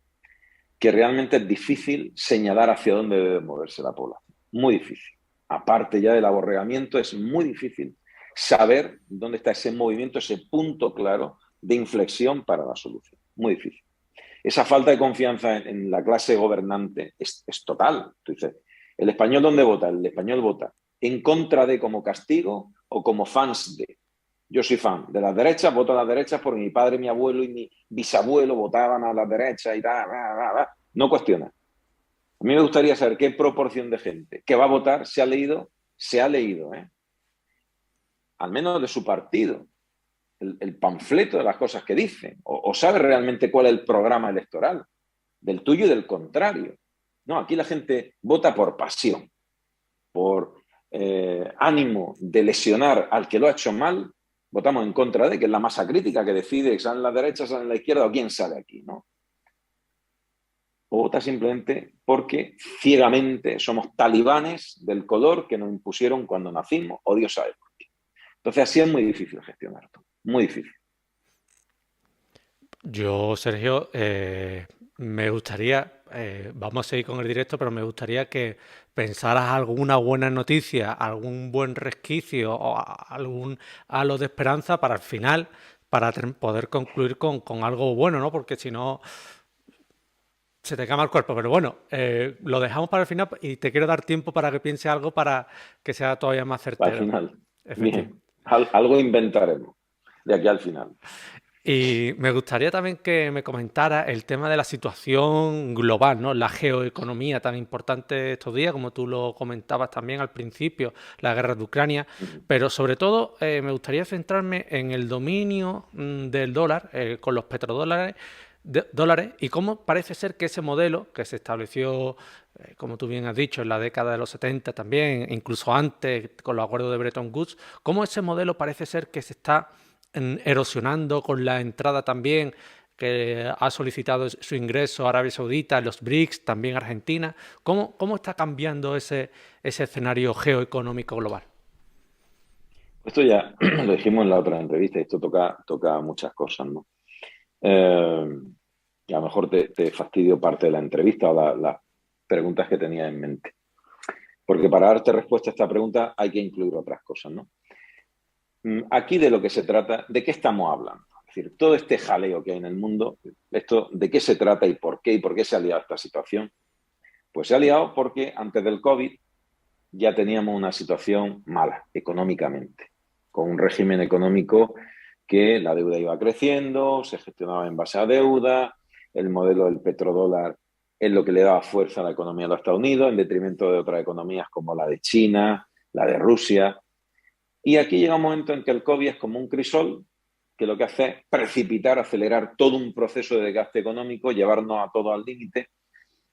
que realmente es difícil señalar hacia dónde debe moverse la población. Muy difícil. Aparte ya del aborregamiento, es muy difícil saber dónde está ese movimiento, ese punto claro de inflexión para la solución. Muy difícil. Esa falta de confianza en la clase gobernante es total. Tú dices, ¿el español dónde vota? El español vota en contra de como castigo o como fans de. Yo soy fan de las derechas, voto a las derechas porque mi padre, mi abuelo y mi bisabuelo votaban a las derechas y tal. No cuestiona. A mí me gustaría saber qué proporción de gente que va a votar se ha leído, al menos de su partido, el panfleto de las cosas que dicen, o sabe realmente cuál es el programa electoral, del tuyo y del contrario. No, aquí la gente vota por pasión, por ánimo de lesionar al que lo ha hecho mal. Votamos en contra de, que es la masa crítica que decide, ¿salen las derechas, salen la izquierda o quién sale aquí, ¿no? O vota simplemente porque ciegamente somos talibanes del color que nos impusieron cuando nacimos, o Dios sabe por qué. Entonces así es muy difícil gestionar todo, muy difícil. Yo, Sergio, me gustaría, vamos a seguir con el directo, pero me gustaría que pensaras alguna buena noticia, algún buen resquicio o algún halo de esperanza para el final, para poder concluir con algo bueno, ¿no? Porque si no, se te quema el cuerpo. Pero bueno, lo dejamos para el final y te quiero dar tiempo para que piense algo para que sea todavía más certero. Al final. Bien, algo inventaremos de aquí al final. Y me gustaría también que me comentara el tema de la situación global, ¿no? La geoeconomía tan importante estos días, como tú lo comentabas también al principio, la guerra de Ucrania, pero sobre todo me gustaría centrarme en el dominio del dólar con los petrodólares y cómo parece ser que ese modelo que se estableció, como tú bien has dicho, en la década de los 70 también, incluso antes con los acuerdos de Bretton Woods, cómo ese modelo parece ser que se está erosionando con la entrada también que ha solicitado su ingreso a Arabia Saudita, los BRICS, también Argentina. ¿Cómo está cambiando ese escenario geoeconómico global? Esto ya lo dijimos en la otra entrevista y esto toca muchas cosas, ¿no? Y a lo mejor te fastidio parte de la entrevista o las preguntas que tenía en mente. Porque para darte respuesta a esta pregunta hay que incluir otras cosas, ¿no? Aquí de lo que se trata, ¿de qué estamos hablando? Es decir, todo este jaleo que hay en el mundo, esto, ¿de qué se trata y por qué se ha liado esta situación? Pues se ha liado porque antes del COVID ya teníamos una situación mala económicamente, con un régimen económico que la deuda iba creciendo, se gestionaba en base a deuda, el modelo del petrodólar es lo que le daba fuerza a la economía de los Estados Unidos, en detrimento de otras economías como la de China, la de Rusia. Y aquí llega un momento en que el COVID es como un crisol que lo que hace es precipitar, acelerar todo un proceso de desgaste económico, llevarnos a todo al límite,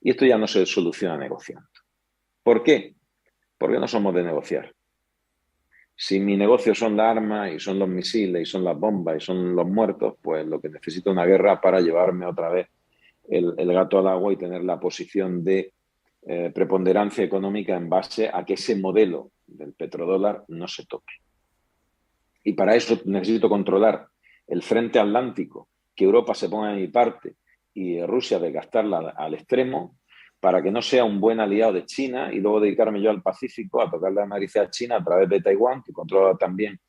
y esto ya no se soluciona negociando. ¿Por qué? Porque no somos de negociar. Si mi negocio son las armas y son los misiles y son las bombas y son los muertos, pues lo que necesito es una guerra para llevarme otra vez el gato al agua y tener la posición de preponderancia económica en base a que ese modelo del petrodólar no se toque. Y para eso necesito controlar el frente atlántico, que Europa se ponga de mi parte y Rusia desgastarla al extremo, para que no sea un buen aliado de China y luego dedicarme yo al Pacífico a tocar la nariz a China a través de Taiwán, que controla también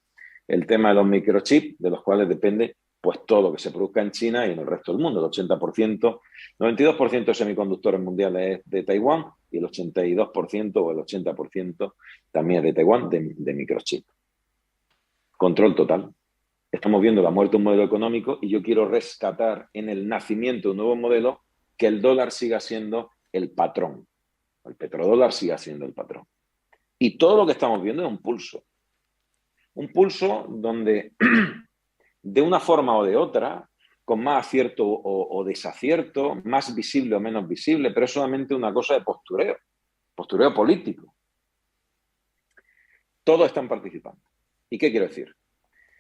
el tema de los microchips, de los cuales depende pues todo lo que se produzca en China y en el resto del mundo. El 80%, 92% de semiconductores mundiales es de Taiwán y el 82% o el 80% también es de Taiwán, de microchips. Control total. Estamos viendo la muerte de un modelo económico y yo quiero rescatar en el nacimiento de un nuevo modelo que el dólar siga siendo el patrón. El petrodólar siga siendo el patrón. Y todo lo que estamos viendo es un pulso. Un pulso donde, de una forma o de otra, con más acierto o desacierto, más visible o menos visible, pero es solamente una cosa de postureo político. Todos están participando. ¿Y qué quiero decir?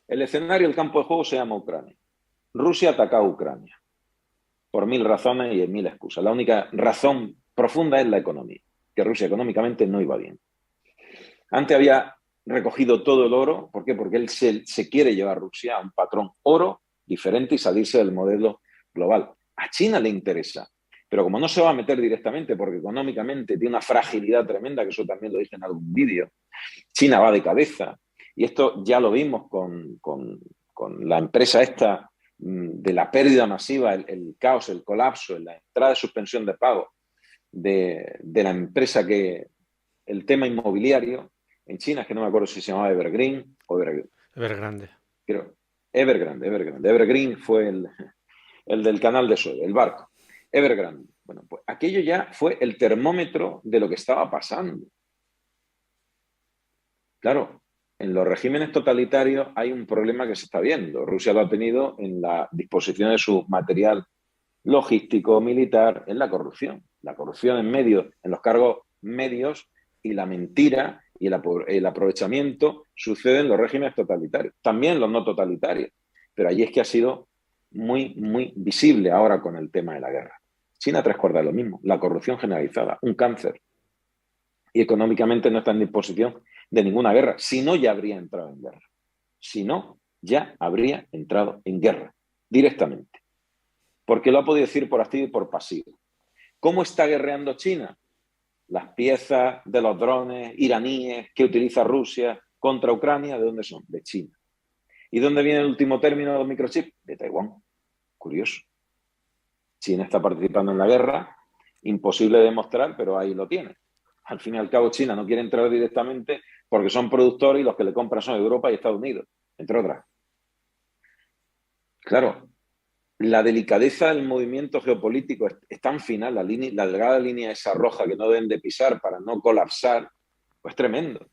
El escenario, el campo de juego se llama Ucrania. Rusia ataca a Ucrania por 1000 razones y 1000 excusas. La única razón profunda es la economía, que Rusia económicamente no iba bien. Antes había recogido todo el oro. ¿Por qué? Porque él se quiere llevar a Rusia a un patrón oro diferente y salirse del modelo global. A China le interesa, pero como no se va a meter directamente porque económicamente tiene una fragilidad tremenda, que eso también lo dije en algún vídeo, China va de cabeza. Y esto ya lo vimos con la empresa esta de la pérdida masiva, el caos, el colapso, la entrada de suspensión de pago de la empresa el tema inmobiliario en China, que no me acuerdo si se llamaba Evergreen o Evergrande. Creo, Evergrande. Evergreen fue el del canal de Suez, el barco. Evergrande. Bueno, pues aquello ya fue el termómetro de lo que estaba pasando. Claro, en los regímenes totalitarios hay un problema que se está viendo. Rusia lo ha tenido en la disposición de su material logístico, militar, en la corrupción. La corrupción en los cargos medios y la mentira y el aprovechamiento sucede en los regímenes totalitarios. También los no totalitarios. Pero allí es que ha sido muy, muy visible ahora con el tema de la guerra. China 3/4 de lo mismo. La corrupción generalizada, un cáncer. Y económicamente no está en disposición de ninguna guerra. Si no, ya habría entrado en guerra. Si no, ya habría entrado en guerra directamente. Porque lo ha podido decir por activo y por pasivo. ¿Cómo está guerreando China? Las piezas de los drones iraníes que utiliza Rusia contra Ucrania, ¿de dónde son? De China. ¿Y dónde viene el último término de los microchips? De Taiwán. Curioso. China está participando en la guerra, imposible de demostrar, pero ahí lo tiene. Al fin y al cabo, China no quiere entrar directamente porque son productores y los que le compran son Europa y Estados Unidos, entre otras. Claro, la delicadeza del movimiento geopolítico es tan final, la delgada línea esa roja que no deben de pisar para no colapsar, pues tremendo.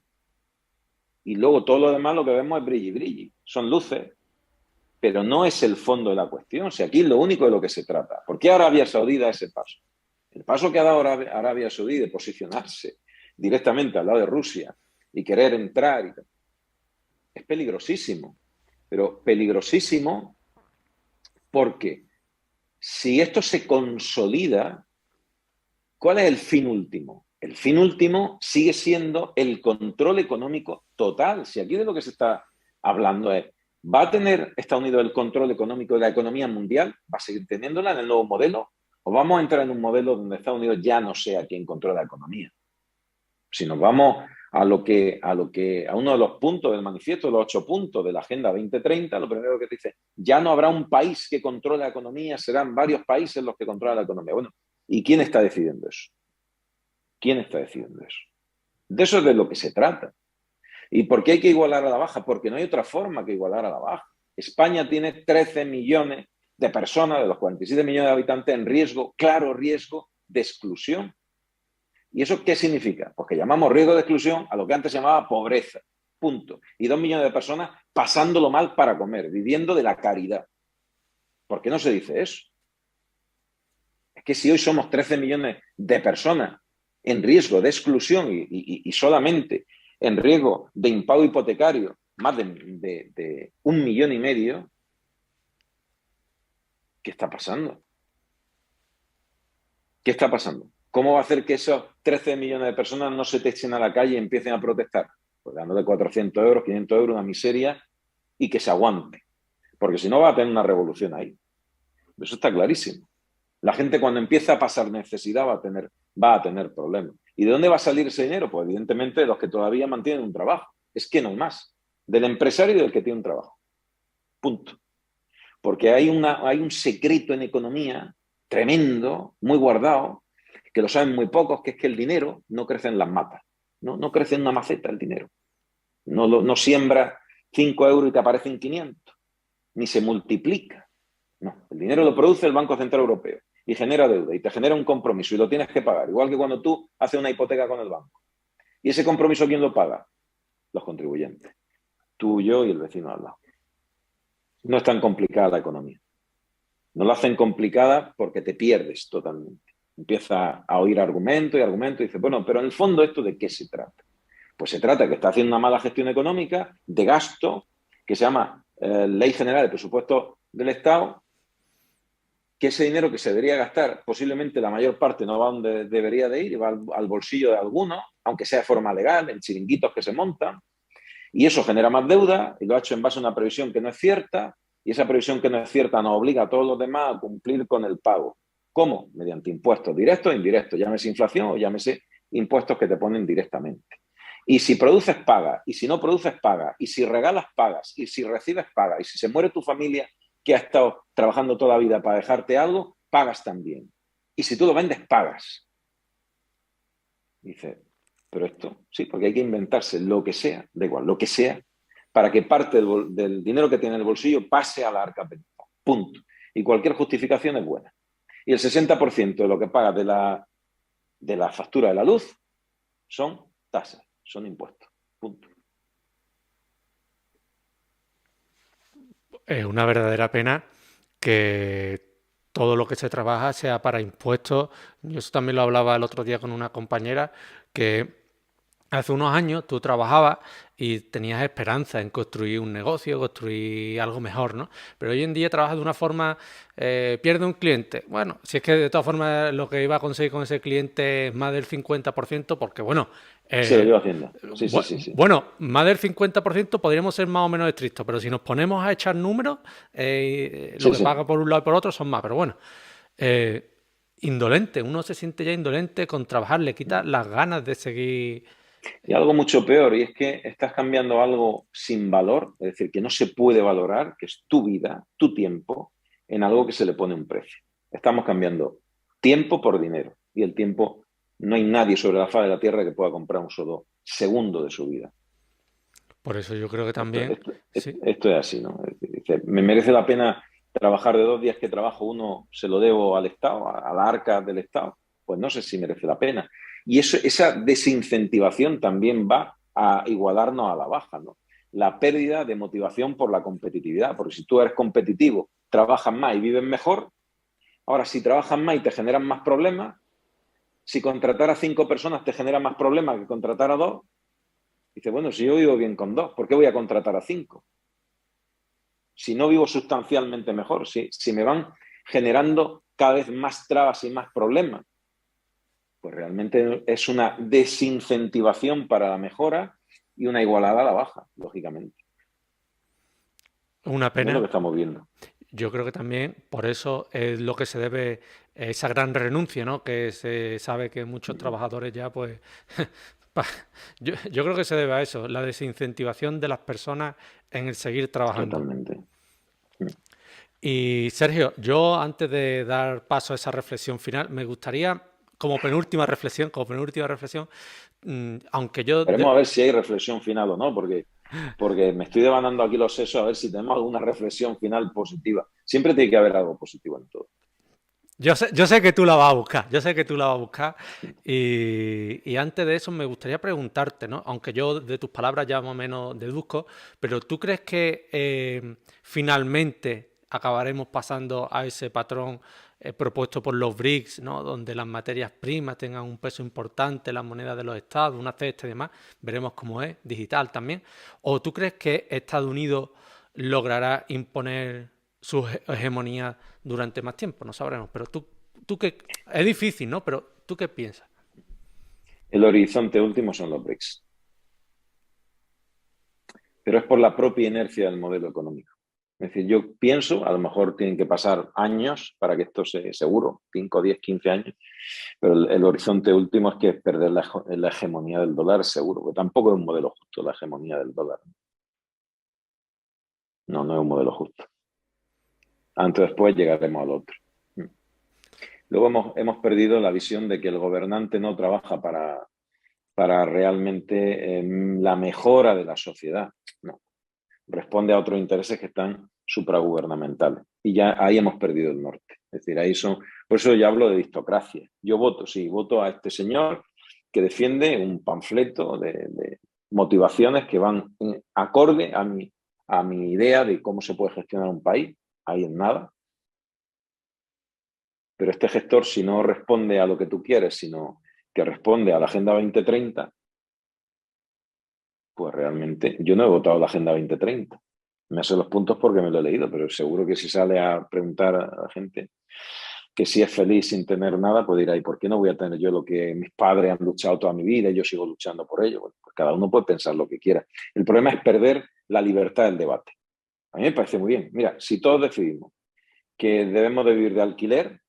Y luego todo lo demás lo que vemos es brilli, son luces, pero no es el fondo de la cuestión. O sea, aquí es lo único de lo que se trata. ¿Por qué Arabia Saudí da ese paso? El paso que ha dado Arabia Saudí de posicionarse directamente al lado de Rusia y querer entrar es peligrosísimo, pero peligrosísimo porque si esto se consolida, ¿cuál es el fin último? El fin último sigue siendo el control económico total. Si aquí de lo que se está hablando es, ¿va a tener Estados Unidos el control económico de la economía mundial? ¿Va a seguir teniéndola en el nuevo modelo? ¿O vamos a entrar en un modelo donde Estados Unidos ya no sea quien controla la economía? Si nos vamos a uno de los puntos del manifiesto, los 8 puntos de la Agenda 2030, lo primero que te dice, ya no habrá un país que controle la economía, serán varios países los que controlan la economía. Bueno, ¿y quién está decidiendo eso? ¿Quién está decidiendo eso? De eso es de lo que se trata. ¿Y por qué hay que igualar a la baja? Porque no hay otra forma que igualar a la baja. España tiene 13 millones de personas, de los 47 millones de habitantes, en riesgo, claro riesgo de exclusión. ¿Y eso qué significa? Pues que llamamos riesgo de exclusión a lo que antes se llamaba pobreza. Punto. Y 2 millones de personas pasándolo mal para comer, viviendo de la caridad. ¿Por qué no se dice eso? Es que si hoy somos 13 millones de personas en riesgo de exclusión y solamente en riesgo de impago hipotecario, más de 1,5 millones, ¿qué está pasando? ¿Qué está pasando? ¿Cómo va a hacer que esos 13 millones de personas no se te echen a la calle y empiecen a protestar? Pues dándole 400 euros, 500 euros, una miseria, y que se aguante. Porque si no va a tener una revolución ahí. Eso está clarísimo. La gente cuando empieza a pasar necesidad va a tener problemas. ¿Y de dónde va a salir ese dinero? Pues evidentemente de los que todavía mantienen un trabajo. Es que no hay más. Del empresario y del que tiene un trabajo. Punto. Porque hay un secreto en economía tremendo, muy guardado, que lo saben muy pocos, que es que el dinero no crece en las matas. No crece en una maceta el dinero. No siembra 5 euros y te aparecen 500. Ni se multiplica. No, el dinero lo produce el Banco Central Europeo y genera deuda y te genera un compromiso y lo tienes que pagar, igual que cuando tú haces una hipoteca con el banco. ¿Y ese compromiso quién lo paga? Los contribuyentes. Tú, yo y el vecino al lado. No es tan complicada la economía. No la hacen complicada porque te pierdes totalmente. Empiezas a oír argumentos y dices, bueno, pero en el fondo ¿esto de qué se trata? Pues se trata de que está haciendo una mala gestión económica de gasto que se llama Ley General de Presupuesto del Estado, que ese dinero que se debería gastar, posiblemente la mayor parte no va donde debería de ir, y va al bolsillo de algunos, aunque sea de forma legal, en chiringuitos que se montan, y eso genera más deuda, y lo ha hecho en base a una previsión que no es cierta, y esa previsión que no es cierta nos obliga a todos los demás a cumplir con el pago. ¿Cómo? Mediante impuestos directos e indirectos, llámese inflación o llámese impuestos que te ponen directamente. Y si produces, pagas, y si no produces, pagas, y si regalas, pagas, y si recibes, pagas, y si se muere tu familia que ha estado trabajando toda la vida para dejarte algo, pagas también. Y si tú lo vendes, pagas. Dice, pero esto, sí, porque hay que inventarse lo que sea, da igual, lo que sea, para que parte del dinero que tiene en el bolsillo pase a la arca del Estado. Punto. Y cualquier justificación es buena. Y el 60% de lo que pagas de la factura de la luz son tasas, son impuestos. Punto. Es una verdadera pena que todo lo que se trabaja sea para impuestos. Yo eso también lo hablaba el otro día con una compañera, que hace unos años tú trabajabas y tenías esperanza en construir un negocio, construir algo mejor, ¿no? Pero hoy en día trabajas de una forma, pierde un cliente. Bueno, si es que de todas formas lo que iba a conseguir con ese cliente es más del 50%, porque bueno, Se lo lleva Hacienda. Sí. bueno, más del 50% podríamos ser más o menos estrictos, pero si nos ponemos a echar números, lo que paga por un lado y por otro son más. Pero bueno, indolente, uno se siente ya indolente con trabajar, le quita las ganas de seguir. Y algo mucho peor, y es que estás cambiando algo sin valor, es decir, que no se puede valorar, que es tu vida, tu tiempo, en algo que se le pone un precio. Estamos cambiando tiempo por dinero, y el tiempo, no hay nadie sobre la faz de la tierra que pueda comprar un solo segundo de su vida. Por eso yo creo que también... Esto es así, ¿no? Dice, me merece la pena trabajar de 2 días que trabajo, uno se lo debo al Estado, a la arca del Estado. Pues no sé si merece la pena. Y esa desincentivación también va a igualarnos a la baja, ¿no? La pérdida de motivación por la competitividad, porque si tú eres competitivo, trabajas más y vives mejor. Ahora, si trabajas más y te generan más problemas, si contratar a 5 personas te genera más problemas que contratar a 2, dices, bueno, si yo vivo bien con 2, ¿por qué voy a contratar a 5? Si no vivo sustancialmente mejor, si me van generando cada vez más trabas y más problemas, pues realmente es una desincentivación para la mejora y una igualada a la baja, lógicamente. Una pena. Es lo que estamos viendo. Yo creo que también por eso es lo que se debe esa gran renuncia, ¿no? Que se sabe que muchos trabajadores ya, pues, yo creo que se debe a eso, la desincentivación de las personas en el seguir trabajando. Totalmente. Y Sergio, yo antes de dar paso a esa reflexión final, me gustaría como penúltima reflexión, aunque yo... Veremos a ver si hay reflexión final o no, porque me estoy devanando aquí los sesos a ver si tenemos alguna reflexión final positiva. Siempre tiene que haber algo positivo en todo. Yo sé que tú la vas a buscar, yo sé que tú la vas a buscar y antes de eso me gustaría preguntarte, ¿no? Aunque yo de tus palabras ya más o menos deduzco, pero ¿tú crees que finalmente acabaremos pasando a ese patrón propuesto por los BRICS, ¿no? Donde las materias primas tengan un peso importante, las monedas de los estados, una cesta y demás, veremos cómo es, digital también? ¿O tú crees que Estados Unidos logrará imponer su hegemonía durante más tiempo? No sabremos, pero tú qué, es difícil, ¿no? Pero ¿tú qué piensas? El horizonte último son los BRICS, pero es por la propia inercia del modelo económico. Es decir, yo pienso, a lo mejor tienen que pasar años para que esto sea seguro, 5, 10, 15 años, pero el horizonte último es que es perder la hegemonía del dólar seguro, porque tampoco es un modelo justo la hegemonía del dólar. No, no es un modelo justo. Antes o después llegaremos al otro. Luego hemos perdido la visión de que el gobernante no trabaja para realmente la mejora de la sociedad. No. Responde a otros intereses que están supragubernamentales. Y ya ahí hemos perdido el norte. Es decir, ahí son... Por eso yo hablo de distocracia. Yo voto, sí, voto a este señor que defiende un panfleto de motivaciones que van acorde a mi idea de cómo se puede gestionar un país. Ahí en nada. Pero este gestor, si no responde a lo que tú quieres, sino que responde a la Agenda 2030, pues realmente yo no he votado la Agenda 2030. Me sé los puntos porque me lo he leído, pero seguro que si sale a preguntar a la gente que si es feliz sin tener nada, pues dirá, ¿y por qué no voy a tener yo lo que mis padres han luchado toda mi vida y yo sigo luchando por ello? Bueno, pues cada uno puede pensar lo que quiera. El problema es perder la libertad del debate. A mí me parece muy bien. Mira, si todos decidimos que debemos de vivir de alquiler,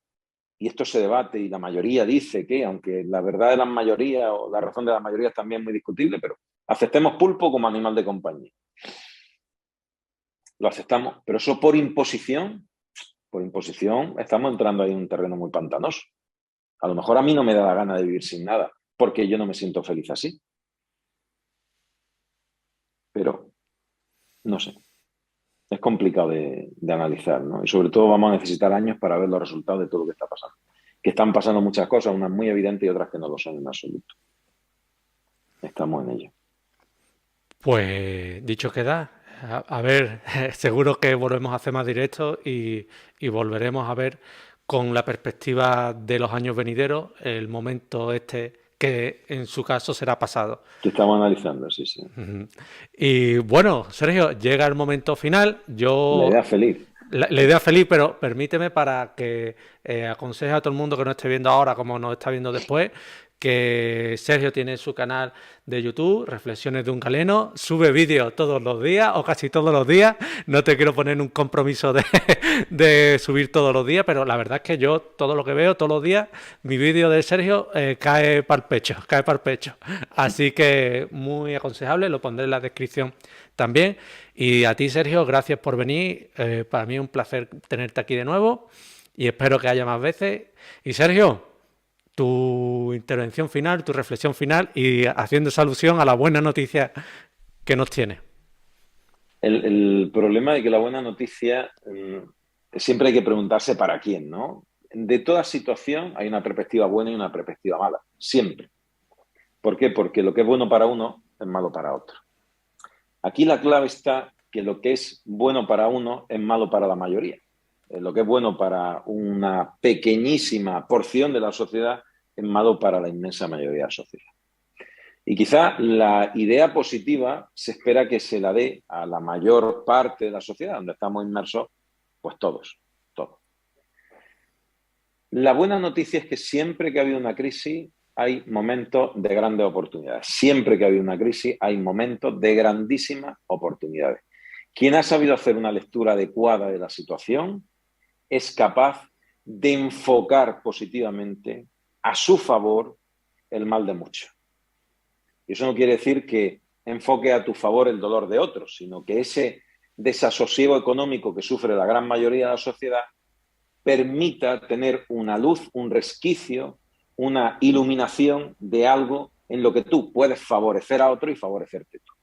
y esto se debate y la mayoría dice que, aunque la verdad de la mayoría o la razón de la mayoría es también muy discutible, pero aceptemos pulpo como animal de compañía. Lo aceptamos, pero eso por imposición estamos entrando ahí en un terreno muy pantanoso. A lo mejor a mí no me da la gana de vivir sin nada, porque yo no me siento feliz así. Pero, no sé, es complicado de analizar, ¿no? Y sobre todo vamos a necesitar años para ver los resultados de todo lo que está pasando. Que están pasando muchas cosas, unas muy evidentes y otras que no lo son en absoluto. Estamos en ello. Pues dicho queda, a ver, seguro que volvemos a hacer más directos y volveremos a ver con la perspectiva de los años venideros el momento este que en su caso será pasado. Que estamos analizando, sí, sí. Y bueno, Sergio, llega el momento final. La idea feliz. La idea feliz, pero permíteme para que aconseje a todo el mundo que no esté viendo ahora como nos está viendo después, que Sergio tiene su canal de YouTube, Reflexiones de un Galeno, sube vídeos todos los días o casi todos los días. No te quiero poner un compromiso de subir todos los días, pero la verdad es que yo todo lo que veo todos los días, mi vídeo de Sergio cae para el pecho, cae para el pecho. Así que muy aconsejable, lo pondré en la descripción también. Y a ti, Sergio, gracias por venir. Para mí es un placer tenerte aquí de nuevo y espero que haya más veces. Y Sergio, tu intervención final, tu reflexión final y haciendo esa alusión a la buena noticia que nos tiene. El problema de que la buena noticia siempre hay que preguntarse para quién, ¿no? De toda situación hay una perspectiva buena y una perspectiva mala, siempre. ¿Por qué? Porque lo que es bueno para uno es malo para otro. Aquí la clave está que lo que es bueno para uno es malo para la mayoría. Lo que es bueno para una pequeñísima porción de la sociedad es malo para la inmensa mayoría de la sociedad. Y quizá la idea positiva se espera que se la dé a la mayor parte de la sociedad, donde estamos inmersos, pues todos. La buena noticia es que siempre que ha habido una crisis hay momentos de grandes oportunidades. Siempre que ha habido una crisis hay momentos de grandísimas oportunidades. Quien ha sabido hacer una lectura adecuada de la situación es capaz de enfocar positivamente a su favor el mal de muchos. Y eso no quiere decir que enfoque a tu favor el dolor de otros, sino que ese desasosiego económico que sufre la gran mayoría de la sociedad permita tener una luz, un resquicio, una iluminación de algo en lo que tú puedes favorecer a otro y favorecerte tú.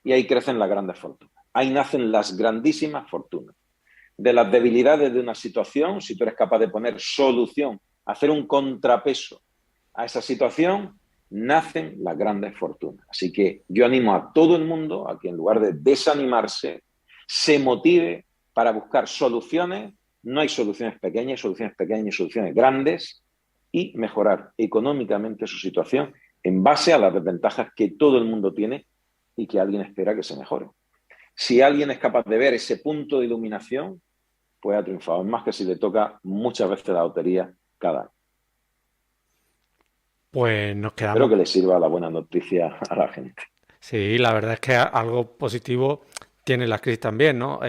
Y ahí crecen las grandes fortunas. Ahí nacen las grandísimas fortunas. De las debilidades de una situación, si tú eres capaz de poner solución, hacer un contrapeso a esa situación, nacen las grandes fortunas. Así que yo animo a todo el mundo a que en lugar de desanimarse, se motive para buscar soluciones. No hay soluciones pequeñas y soluciones grandes, y mejorar económicamente su situación en base a las desventajas que todo el mundo tiene y que alguien espera que se mejore. Si alguien es capaz de ver ese punto de iluminación, pues ha triunfado. Es más que si le toca muchas veces la lotería cada año. Pues nos Espero quedamos. que le sirva la buena noticia a la gente. Sí, la verdad es que algo positivo tiene la crisis también, ¿no?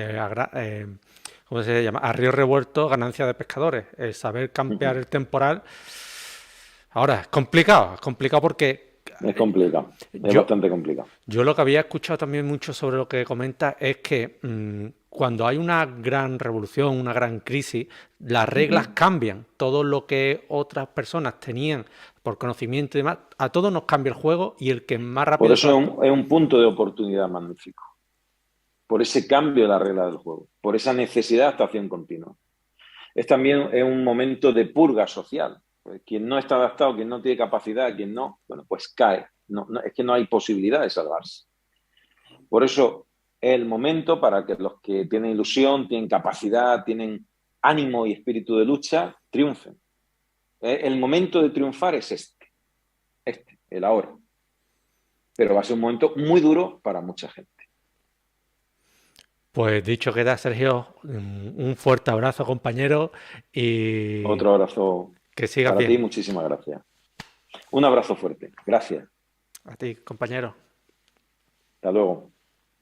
¿Cómo se llama? A río revuelto, ganancia de pescadores. El saber campear el temporal. Ahora, es complicado porque Es complicado, es yo, bastante complicado. yo lo que había escuchado también mucho sobre lo que comenta es que cuando hay una gran revolución, una gran crisis, las reglas cambian. Todo lo que otras personas tenían por conocimiento y demás, a todos nos cambia el juego y el que más Por rápido eso es un punto de oportunidad magnífico. Por ese cambio de la regla del juego, por esa necesidad de adaptación continua. Es también un momento de purga social. Pues quien no está adaptado, quien no tiene capacidad, quien no, bueno, pues cae. Es que no hay posibilidad de salvarse. Por eso es el momento para que los que tienen ilusión, tienen capacidad, tienen ánimo y espíritu de lucha, triunfen. El momento de triunfar es el ahora. Pero va a ser un momento muy duro para mucha gente. Pues dicho queda, Sergio, un fuerte abrazo, compañero, y Otro abrazo que sigas para ti, bien. muchísimas gracias. Un abrazo fuerte. Gracias. A ti, compañero. Hasta luego.